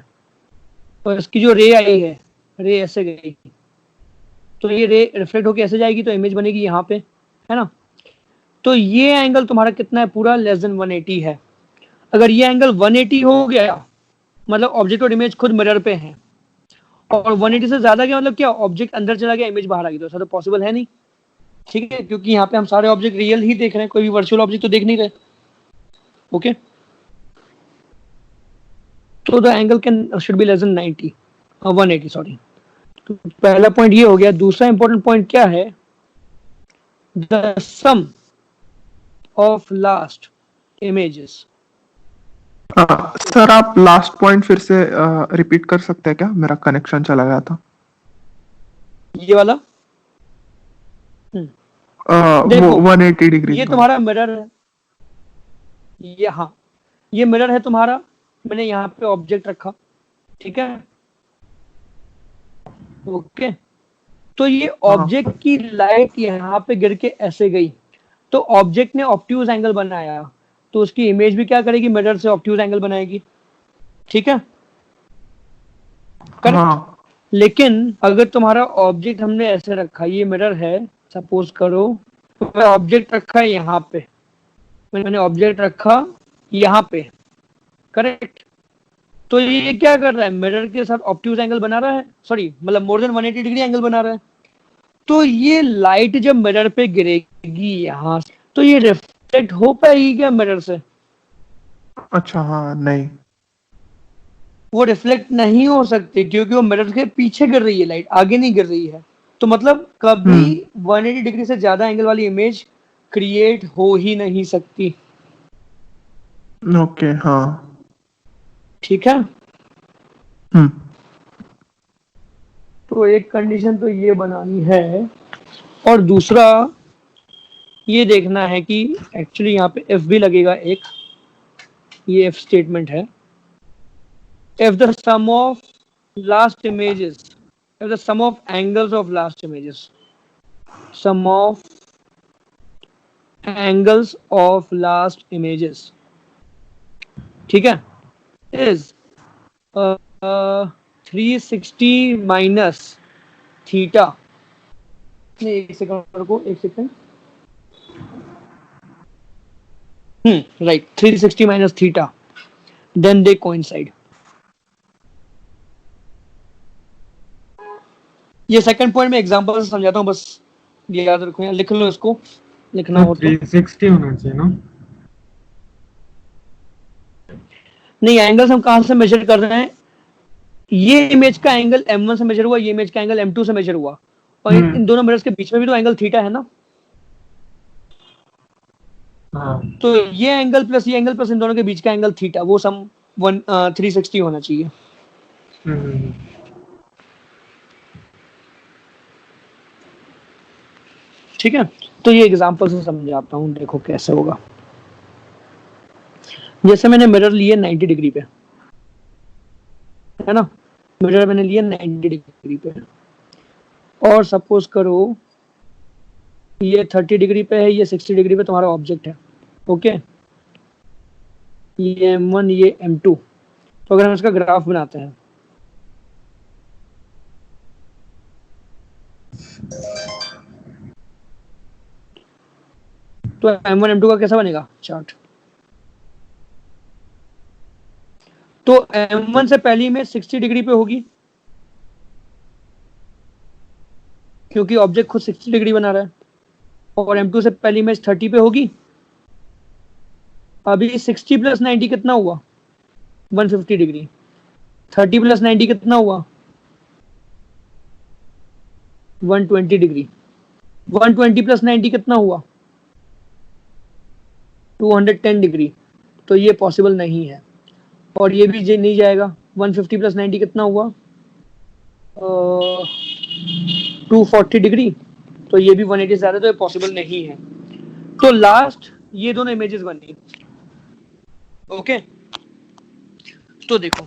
और इसकी जो रे आई है, रे ऐसे गई तो ये रे रिफ्लेक्ट होके ऐसे जाएगी तो इमेज बनेगी यहाँ पे, है ना. तो ये एंगल तुम्हारा कितना है? पूरा लेस देन 180 है. अगर ये एंगल 180 हो गया मतलब ऑब्जेक्ट और इमेज खुद मिरर पे है, और 180 से ज्यादा क्या मतलब क्या? ऑब्जेक्ट अंदर चला गया, इमेज बाहर आ गई. तो ऐसा तो पॉसिबल है नहीं. ठीक है. क्योंकि यहाँ पे हम सारे ऑब्जेक्ट रियल ही देख रहे हैं, कोई भी वर्चुअल ऑब्जेक्ट तो देख नहीं रहे. ओके. तो the angle can should be less than 90 180 sorry. तो पहला पॉइंट ये हो गया. दूसरा इंपॉर्टेंट पॉइंट क्या है? The sum of last images. Sir आप लास्ट पॉइंट फिर से रिपीट कर सकते हैं क्या? मेरा कनेक्शन चला गया था. ये वाला वो 180 डिग्री. ये तुम्हारा मिरर है. ये हाँ ये मिरर है तुम्हारा. मैंने यहाँ पे ऑब्जेक्ट रखा. ठीक है. ओके. तो ये ऑब्जेक्ट की लाइट यहाँ पे गिर के ऐसे गई तो ऑब्जेक्ट ने ऑब्ट्यूज एंगल बनाया तो उसकी इमेज भी क्या करेगी? मिरर से ऑब्ट्यूज एंगल बनाएगी. ठीक है. करेक्ट. लेकिन अगर तुम्हारा ऑब्जेक्ट हमने ऐसे रखा, ये मिरर है सपोज करो, तो ऑब्जेक्ट रखा है यहाँ पे, मैंने ऑब्जेक्ट रखा यहाँ पे, करेक्ट. तो ये क्या कर रहा है? मिरर के साथ ऑब्ट्यूज एंगल बना रहा है, सॉरी मतलब मोर देन 180 डिग्री एंगल बना रहा है. तो ये लाइट जब मिरर पे गिरेगी यहाँ से तो ये रिफ्लेक्ट हो पाएगी क्या मिरर से? अच्छा. हाँ नहीं, वो रिफ्लेक्ट नहीं हो सकती क्योंकि वो मिरर के पीछे गिर रही है, लाइट आगे नहीं गिर रही है. तो मतलब कभी 180 डिग्री से ज्यादा एंगल वाली इमेज क्रिएट हो ही नहीं सकती. ओके हाँ ठीक है। हम्म तो एक कंडीशन तो ये बनानी है, और दूसरा ये देखना है कि एक्चुअली यहाँ पे एफ भी लगेगा एक, ये एफ स्टेटमेंट है। if the sum of last images, if the sum of angles of last images, sum of angles of last images, ठीक है, is 360 minus theta, नहीं एक सेकंड रुको, एक second, right, 360 minus theta, then they coincide. ये सेकंड पॉइंट में एग्जांपल से समझाता हूँ, बस ये याद रखो, यहाँ लिख लो इसको, लिखना हो तो। 360 होना चाहिए ना? नहीं, एंगल्स हम कहां से मेजर कर रहे हैं, ये इमेज का एंगल m1 से मेजर हुआ, ये इमेज का एंगल m2 से मेजर हुआ, और इन दोनों मिरर्स के बीच में भी तो एंगल थीटा है ना। हाँ। तो ये एंगल प्लस ये एंगल प्लस इन दोनों के बीच का एंगल थीटा, वो सम 360 होना चाहिए। ठीक है, तो ये एग्जांपल से समझाता हूँ, देखो कैसे होगा। जैसे मैंने मिरर लिए 90 डिग्री पे, है ना, मिरर मैंने लिया 90 डिग्री पे, और सपोज करो ये 30 डिग्री पे है, ये 60 डिग्री पे तुम्हारा ऑब्जेक्ट है, ओके, ये M1 ये M2। तो अगर हम इसका ग्राफ बनाते हैं, तो M1 M2 का कैसा बनेगा चार्ट। तो M1 से पहली इमेज 60 डिग्री पे होगी, क्योंकि ऑब्जेक्ट खुद 60 डिग्री बना रहा है, और M2 से पहली इमेज 30 पे होगी। अभी 60 प्लस 90 कितना हुआ, 150 डिग्री। 30 प्लस 90 कितना हुआ, 120 डिग्री। 120 प्लस 90 कितना हुआ, 210 डिग्री। तो ये पॉसिबल नहीं है, और ये भी नहीं जाएगा। 150 प्लस 90 कितना हुआ, 240 डिग्री। तो ये भी 180 से ज्यादा, तो ये पॉसिबल नहीं है। तो लास्ट ये दोनों इमेजेस बनी, ओके। तो देखो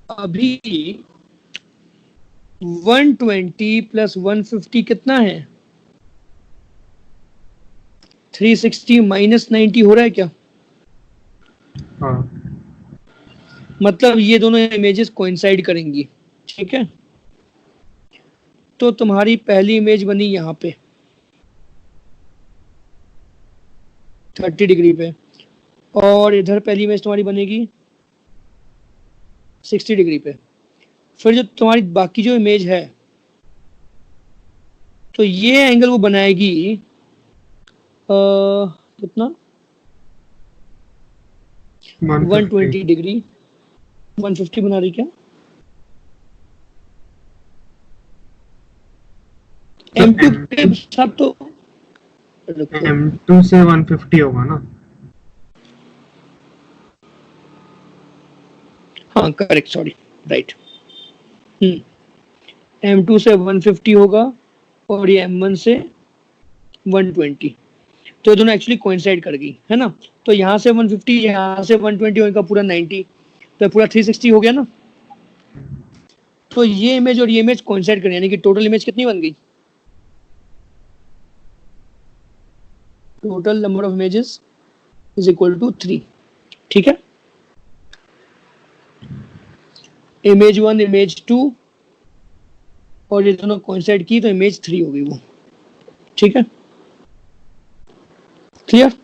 अभी 120 प्लस 150 कितना है, 360 माइनस 90 हो रहा है क्या। हाँ। मतलब ये दोनों इमेजेस कोइंसाइड करेंगी, ठीक है। तो तुम्हारी पहली इमेज बनी यहाँ पे 30 डिग्री पे, और इधर पहली इमेज तुम्हारी बनेगी 60 डिग्री पे। फिर जो तुम्हारी बाकी जो इमेज है, तो ये एंगल वो बनाएगी कितना, 120 डिग्री। 150 बना रही क्या, M2 के साथ तो M2 से 150 होगा ना। हाँ करेक्ट, सॉरी, राइट। M2 से 150 होगा, और ये M1 से 120। तो ये दोनों एक्चुअली कोइंसाइड कर गई, है ना। तो यहाँ से 150, यहाँ से 120 होने का पूरा 90, तो पूरा 360 हो गया ना। तो ये इमेज और ये इमेज कोइंसाइड कर, यानी कि टोटल इमेज कितनी बन गई, total number of images is equal to 3, ठीक है। इमेज 1 इमेज 2 और ये दोनों कोइंसाइड की, तो इमेज 3 हो गई वो, ठीक है। क्लियर।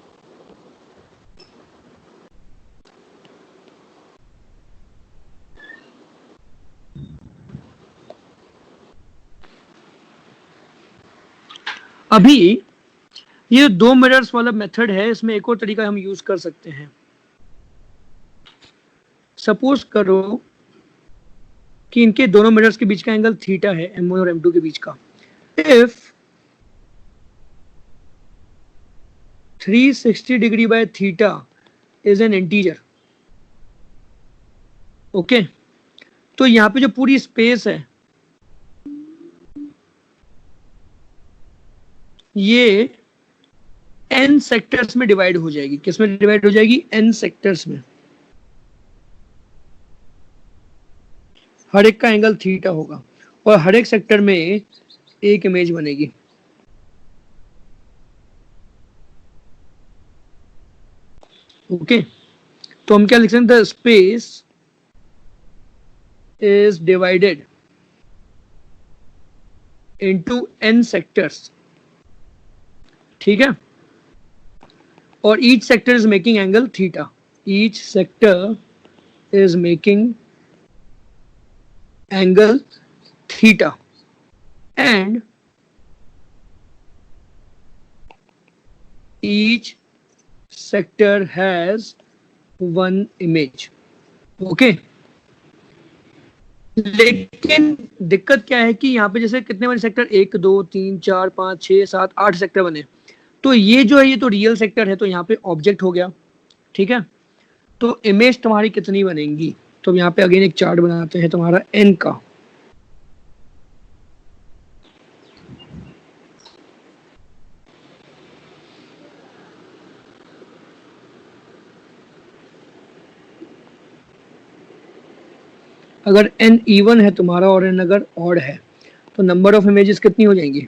अभी ये 2 मिरर्स वाला मेथड है, इसमें एक और तरीका हम यूज कर सकते हैं। सपोज करो कि इनके दोनों मिरर्स के बीच का एंगल थीटा है, M1 और M2 के बीच का। If 360 degree by theta is an integer. Okay, तो यहाँ पे जो पूरी स्पेस है ये n सेक्टर्स में डिवाइड हो जाएगी। किस में डिवाइड हो जाएगी? n सेक्टर्स में। हर एक का एंगल थीटा होगा और हर एक सेक्टर में एक इमेज बनेगी। ओके, तो हम क्या लिख सकते हैं? The space is divided into n sectors, ठीक है, और each sector is making angle theta. Each sector is making angle theta and each sector has one image। Okay, लेकिन दिक्कत क्या है कि यहाँ पे जैसे कितने बने सेक्टर? 1 2 3 4 5 6 7 8 सेक्टर बने। तो ये जो है ये तो रियल सेक्टर है, तो यहाँ पे ऑब्जेक्ट हो गया, ठीक है। तो इमेज तुम्हारी कितनी बनेंगी? तो यहाँ पे अगेन एक चार्ट बनाते हैं तुम्हारा n का। अगर n इवन है तुम्हारा और n अगर ऑड है तो नंबर ऑफ इमेजेस कितनी हो जाएंगी?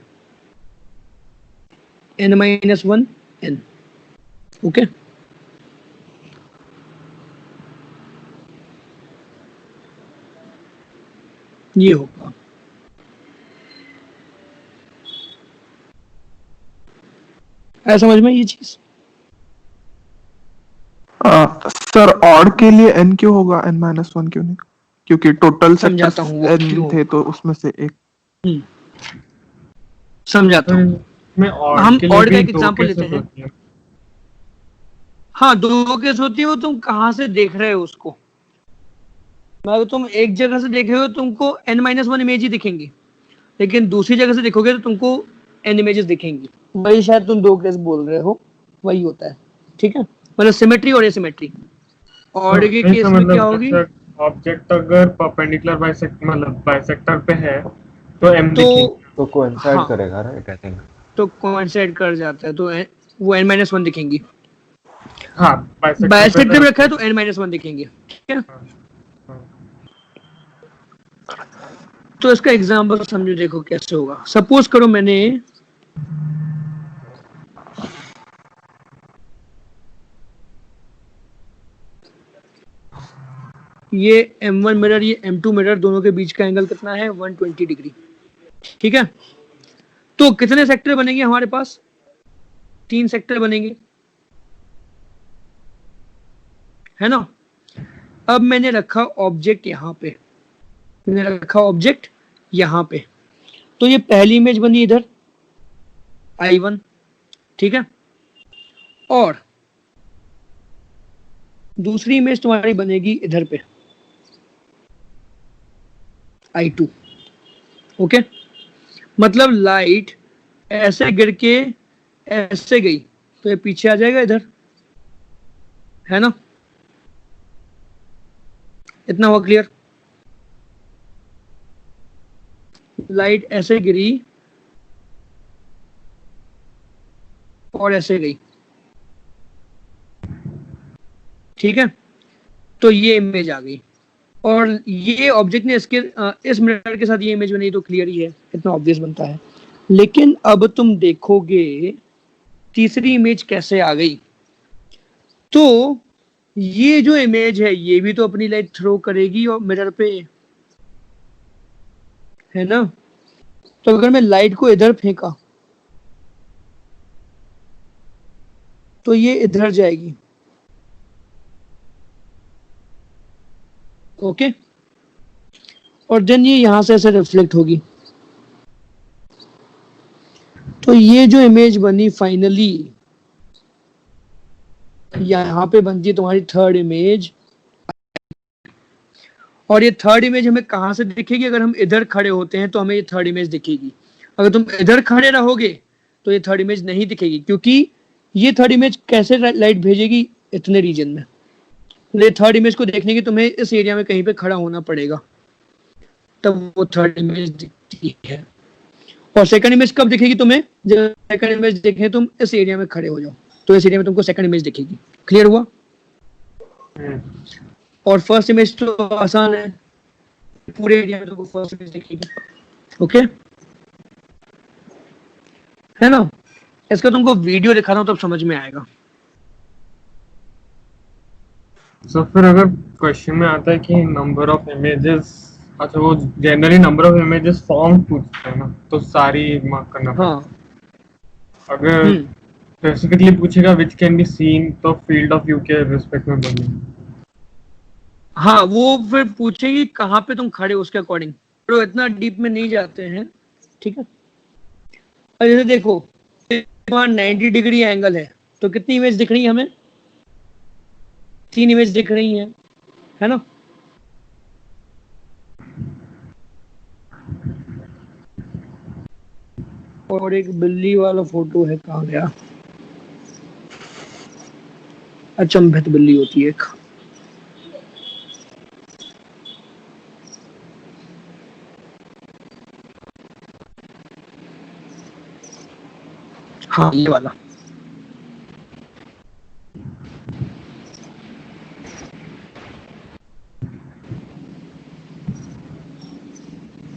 n-1 n। ओके, ये होगा। है समझ में ये चीज? सर ऑड के लिए n क्यों होगा, n-1 क्यों नहीं? क्योंकि टोटल समझाता हूँ वो n क्यों। थे तो उसमें से एक। समझाता हूँ। मैं हम के लिए और का भी एक दो एग्जांपल cases लेते हैं। होती है। हाँ, दो केस होती है, वो तुम कहाँ से देख रहे हो उसको। अगर तुम एक जगह से देख रहे हो तुमको n-1 इमेज ही दिखेंगी, लेकिन दूसरी जगह से देखोगे तो तुमको n इमेजेस दिखेंगी। वही शायद तुम दो केस बोल रहे हो, वही होता है, ठीक है। मतलब सिमेट्री और एसिमेट्री। और के नहीं, केस तो में मतलब क्या होगी? ऑब्जेक्ट अगर परपेंडिकुलर मतलब बाइसेक्टर पे है तो m दिखेंगे। तो कोइंसाइड हाँ, करेगा, राइट? आई थिंक तो कोइंसाइड कर जाता है, तो वो n-1 दिखेंगी। हाँ, बाइसेक्टर पे बाइसेक्टर में तो रखा है तो n-1 दिखेंगे, ठीक है। तो इसका एग्जांपल समझो, देखो कैसे होगा। सपोज करो मैंने ये m1 मिरर, ये m2 मिरर, दोनों के बीच का एंगल कितना है? 120 डिग्री, ठीक है। तो कितने सेक्टर बनेंगे हमारे पास? 3 सेक्टर बनेंगे, है ना। अब मैंने रखा ऑब्जेक्ट यहाँ पे, मैंने रखा ऑब्जेक्ट यहाँ पे, तो ये पहली इमेज बनी इधर I1, ठीक है, और दूसरी इमेज तुम्हारी बनेगी इधर पे I2। ओके, मतलब लाइट ऐसे गिर के ऐसे गई तो ये पीछे आ जाएगा इधर, है ना। इतना हुआ क्लियर? लाइट ऐसे गिरी और ऐसे गई, ठीक है। तो ये इमेज आ गई और ये ऑब्जेक्ट ने इसके इस मिरर के साथ ये इमेज बनी, तो क्लियर ही है, इतना ऑब्वियस बनता है। लेकिन अब तुम देखोगे तीसरी इमेज कैसे आ गई। तो ये जो इमेज है ये भी तो अपनी लाइट थ्रो करेगी और मिरर पे, है ना। तो अगर मैं लाइट को इधर फेंका तो ये इधर जाएगी, ओके, और देन ये यहां से ऐसे रिफ्लेक्ट होगी। तो ये जो इमेज बनी फाइनली यहां पे बनती है तुम्हारी थर्ड इमेज। और ये थर्ड इमेज हमें कहां से दिखेगी? अगर हम इधर खड़े होते हैं तो हमें ये थर्ड इमेज दिखेगी। अगर तुम इधर खड़े रहोगे तो ये थर्ड इमेज नहीं दिखेगी, क्योंकि ये थर्ड इमेज कैसे लाइट भेजेगी? इतने रीजन में। ये थर्ड इमेज को देखने की तुम्हें इस एरिया में कहीं पे खड़ा होना पड़ेगा, तब वो थर्ड इमेज दिखती है। और सेकंड इमेज कब दिखेगी तुम्हें? जब सेकंड इमेज देखें तुम इस एरिया में खड़े हो जाओ, तो इस एरिया में तुमको सेकंड इमेज दिखेगी। क्लियर हुआ? और फर्स्ट इमेज तो आसान है, पूरे एरिया में तुमको फर्स्ट इमेज दिखेगी। ओके है ना? इसका तुमको वीडियो दिखा रहा हूं तब समझ में आएगा। तो फिर अगर क्वेश्चन में आता है कि नंबर ऑफ इमेजेस, अच्छा वो generally number of images form पूछता है ना, तो सारी मार्क करना पड़ता हाँ है। अगर स्पेसिफिकली पूछेगा विच कैन बी सीन, तो फील्ड ऑफ व्यू के रिस्पेक्ट में बोलेंगे। हाँ, वो फिर पूछेगी कहाँ पे तुम खड़े हो उसके अकॉर्डिंग, तो इतना डीप में नहीं जाते हैं, ठीक है। और जैसे देखो 90 डिग्री एंगल है, तो कितनी इमेज दिख रही है हमें? 3 इमेज दिख रही है ना? और एक बिल्ली वाला फोटो है, कहाँ गया? अचंभित बिल्ली होती है एक। हाँ ये वाला।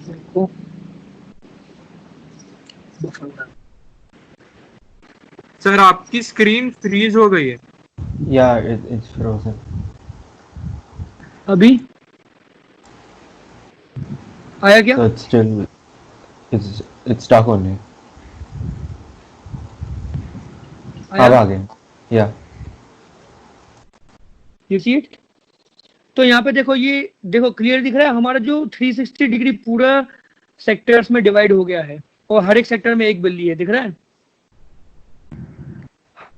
देखो सर आपकी स्क्रीन फ्रीज हो गई है। Yeah, it's frozen. अभी आया क्या? So it's still, it's stuck only. अब आ गया। Yeah. You see it? तो यहाँ पे देखो, ये देखो क्लियर दिख रहा है हमारा जो 360 डिग्री पूरा सेक्टर्स में डिवाइड हो गया है, और हर एक सेक्टर में एक बिल्ली है, दिख रहा है?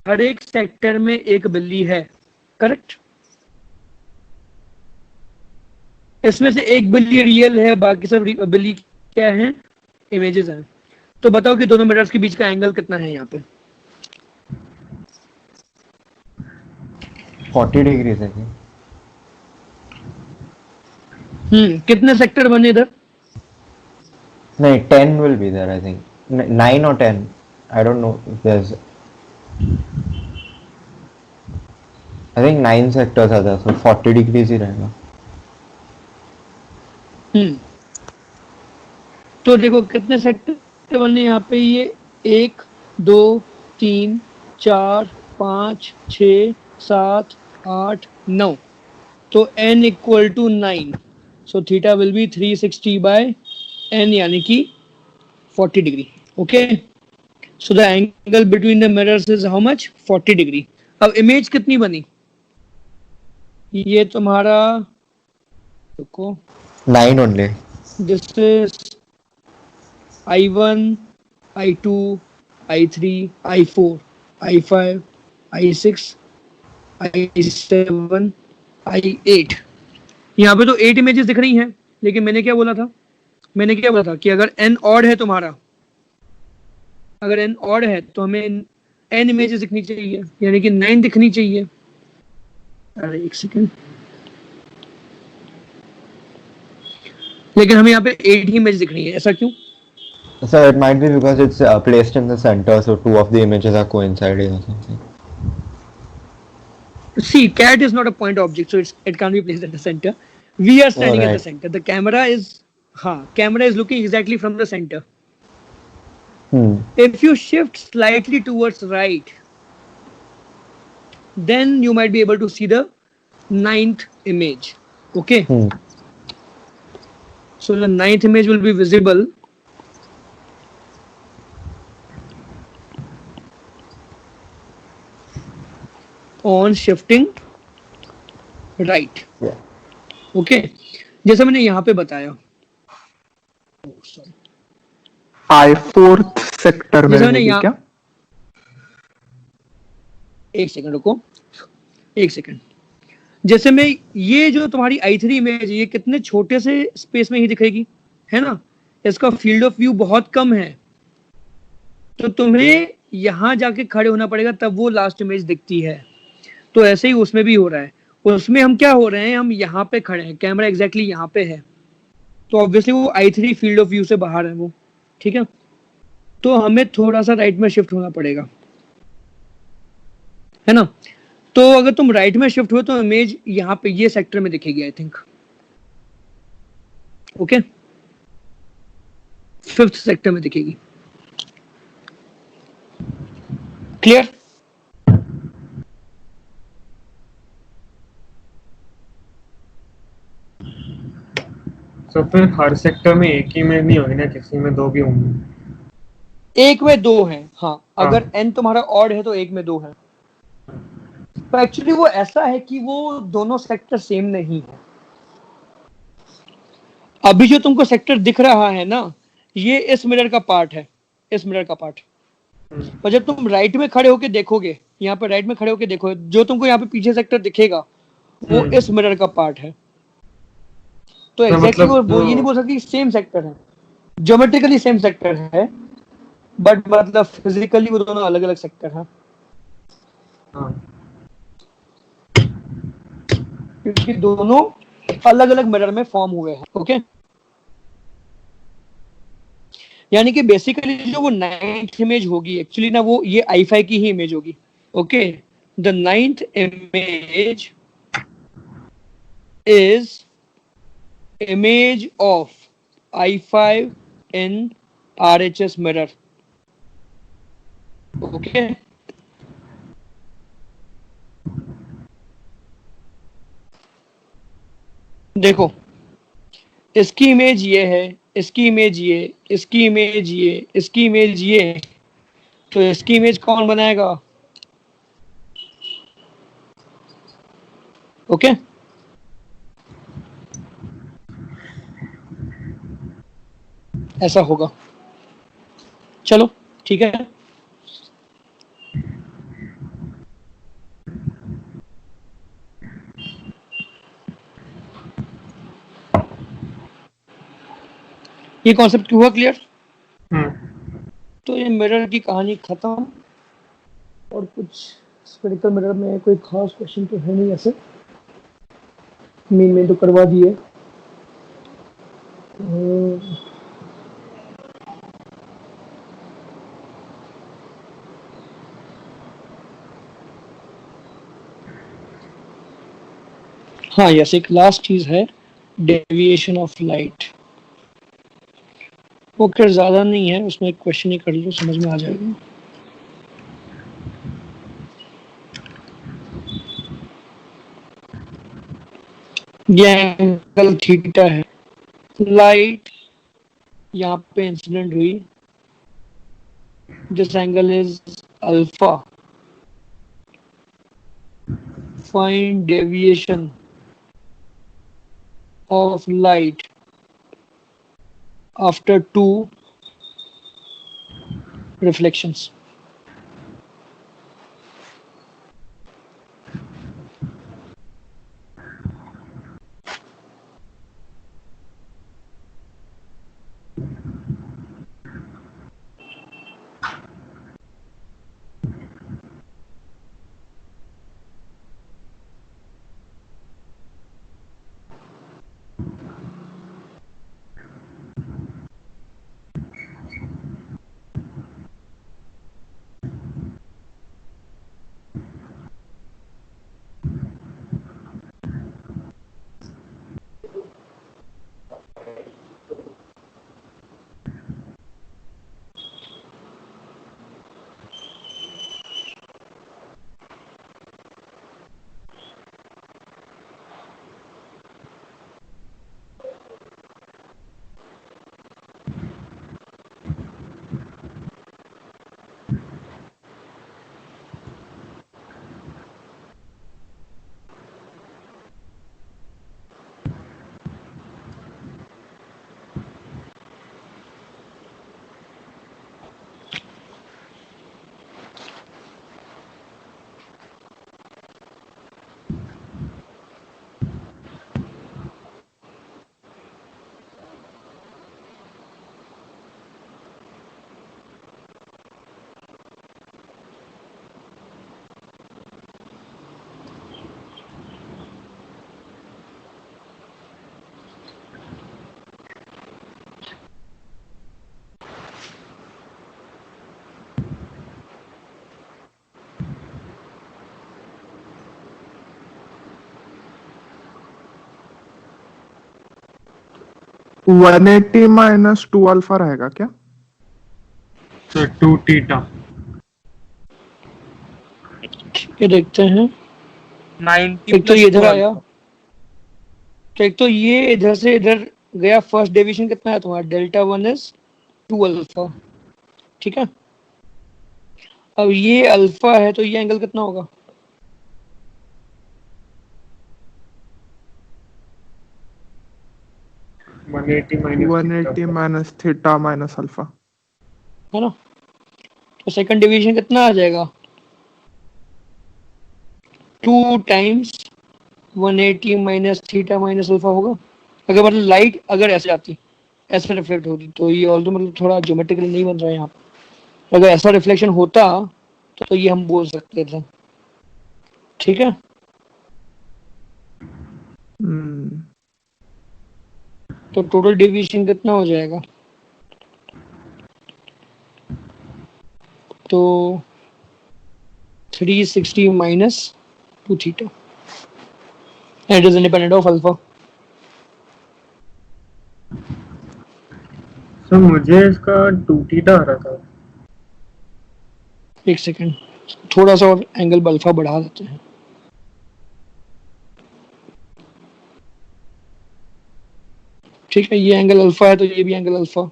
हर एक सेक्टर में एक बिल्ली है, करेक्ट? इसमें से एक बिल्ली रियल है, बाकी सब बिल्ली क्या है? इमेजेस हैं। तो बताओ कि दोनों मिरर्स के बीच का एंगल कितना है यहाँ पे? 40 degrees है क्या? कितने सेक्टर बने इधर? नहीं, 10 will be there, I think. 9 or 10. I don't know if there's. I think 9 sectors are there, so 40 degrees ही रहेगा। तो देखो कितने सेक्टर बने यहाँ पे, ये 1 2 3 4 5 6 7 8 9, तो n equal to 9, so theta will be 360 by n, यानी कि 40 degree. Okay, so the angle between the mirrors is how much? 40 degree. अब इमेज कितनी बनी? ये तुम्हारा देखो 9 only. This is I1 I2 I3 I4 I5 I6 I7 I8, यहाँ पे तो 8 इमेजेस दिख रही हैं, लेकिन मैंने क्या बोला था? मैंने क्या बोला था कि अगर n ऑड है तुम्हारा, अगर n ऑड है तो हमें n इमेजेस दिखनी चाहिए, यानी कि 9 दिखनी चाहिए। अरे एक सेकंड, लेकिन हमें यहाँ पे 8 ही इमेज दिख रही है, ऐसा क्यों? So it might be because it's placed in the center, so 2 of the images are coinciding or something. See, cat is not a point object, so it can't be placed at the center. We are standing at the right. center. The camera is looking exactly from the center. If you shift slightly towards right, then you might be able to see the 9th image. Okay. So the 9th image will be visible on shifting right. Yeah. Okay, जैसा मैंने यहाँ पे बताया। I4th सेक्टर में जैसे मैंने रहेगी क्या? एक सेकंड रुको, एक सेकंड। जैसे मैं ये जो तुम्हारी I3 इमेज, ये कितने छोटे से स्पेस में ही दिखेगी, है ना? इसका फील्ड ऑफ व्यू बहुत कम है, तो तुम्हें यहां जाके खड़े होना पड़ेगा, तब वो लास्ट इमेज दिखती है। तो ऐसे ही उसमें भी हो रहा है। उसमें हम क्या हो रहे हैं, हम यहाँ पे खड़े हैं, कैमरा एग्जैक्टली यहाँ पे है, तो ऑब्वियसली वो I3 फील्ड ऑफ व्यू से बाहर है वो, ठीक है। तो हमें थोड़ा सा राइट में शिफ्ट होना पड़ेगा, है ना। तो अगर तुम राइट में शिफ्ट हो तो इमेज यहाँ पे ये सेक्टर में दिखेगी, I think. Okay, 5th sector में दिखेगी। क्लियर? तो फिर हर सेक्टर में एक ही में नहीं होगी ना, किसी में दो भी होंगे। एक में दो है, हाँ, हाँ। अगर n तुम्हारा ऑड है तो एक में दो है। तो एक्चुअली वो ऐसा है कि वो दोनों सेक्टर सेम नहीं है। अभी जो तुमको सेक्टर दिख रहा है ना, ये इस मिरर का पार्ट है, इस मिरर का पार्ट। पर जब तुम राइट में खड़े होके देखोगे, यहाँ पे राइट में खड़े होके देखो, जो तुमको यहाँ पे पीछे सेक्टर दिखेगा वो इस मिरर का पार्ट है। तो एग्जैक्टली मतलब वो ये नहीं बोल सकती सेम सेक्टर है, ज्योमेट्रिकली सेम सेक्टर है, बट मतलब फिजिकली वो दोनों अलग अलग सेक्टर हैं, हाँ। क्योंकि दोनों अलग अलग मिरर में फॉर्म हुए हैं। ओके, यानी कि बेसिकली जो वो 9th इमेज होगी एक्चुअली ना, वो ये I5 की ही इमेज होगी। Okay, the 9th image is image of I5 in RHS mirror. Okay, देखो इसकी इमेज ये है, इसकी इमेज ये, इसकी इमेज ये, इसकी इमेज ये, तो इसकी इमेज कौन बनाएगा? ओके, ऐसा होगा। चलो ठीक है, ये कॉन्सेप्ट हुआ क्लियर? तो ये मिरर की कहानी खत्म। और कुछ स्फेरिकल मिरर में कोई खास क्वेश्चन तो है नहीं ऐसे, मेन तो करवा दिए। हाँ यस, एक लास्ट चीज है, डेविएशन ऑफ लाइट। वो खैर ज्यादा नहीं है, उसमें एक क्वेश्चन ही कर लो, समझ में आ जाएगा। ये एंगल थीटा है, लाइट यहाँ पे इंसिडेंट हुई, this angle is alpha. Find deviation of light after two reflections. 180 minus 2 alpha रहेगा क्या? तो 2 थीटा। ये देखते हैं। 90 एक तो प्लस ये इधर 2 आया, तो एक तो ये इधर से इधर गया। फर्स्ट डेविएशन कितना है तुम्हारा? डेल्टा 1 इज 2 अल्फा, ठीक है। अब ये अल्फा है तो ये एंगल कितना होगा? One eighty minus 180 minus theta minus alpha. है ना? तो सेकंड डेविएशन कितना आ जाएगा? 2 times 180 minus theta minus alpha होगा। अगर मतलब लाइट अगर ऐसे आती, ऐसे रिफ्लेक्ट होती, तो ये ऑल्दो मतलब थोड़ा ज्योमेट्रिकली नहीं बन रहा है यहाँ पे। अगर ऐसा रिफ्लेक्शन होता तो ये हम बोल सकते थे, ठीक है। हम्म, तो टोटल डेविएशन कितना हो जाएगा? तो 360 minus 2 theta, it is independent of alpha. Sir मुझे इसका 2 थीटा आ रहा था। एक सेकेंड, थोड़ा सा और एंगल अल्फा बढ़ा देते हैं। ठीक है, ये एंगल अल्फा है तो ये भी एंगल अल्फा।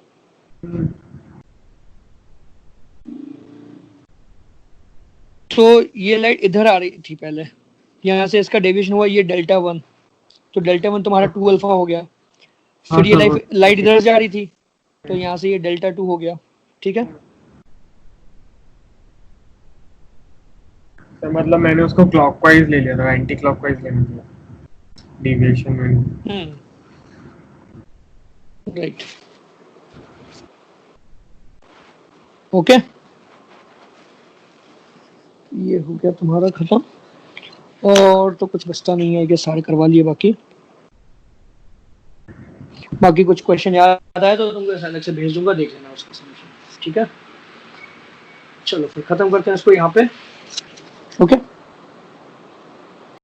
तो ये लाइट इधर आ रही थी पहले, यहाँ से इसका डेविएशन हुआ ये डेल्टा 1, तो डेल्टा 1 तुम्हारा 2 अल्फा हो गया। हाँ फिर ये सर, लाइट इधर जा रही थी, तो यहाँ से ये डेल्टा 2 हो गया, ठीक है। सर मतलब मैंने उसको क्लॉकवाइज ले लिया था, एंटी क्लॉकवाइज लेने दिया डिविएशन मैंने। Right, okay. ये हो गया तुम्हारा खत्म, और तो कुछ बचता नहीं है, ये सारे करवा लिए। बाकी कुछ क्वेश्चन याद आए तो तुमको अलग से भेज दूंगा, देख लेना उसका सॉल्यूशन, ठीक है। चलो फिर खत्म करते हैं इसको यहाँ पे, ओके।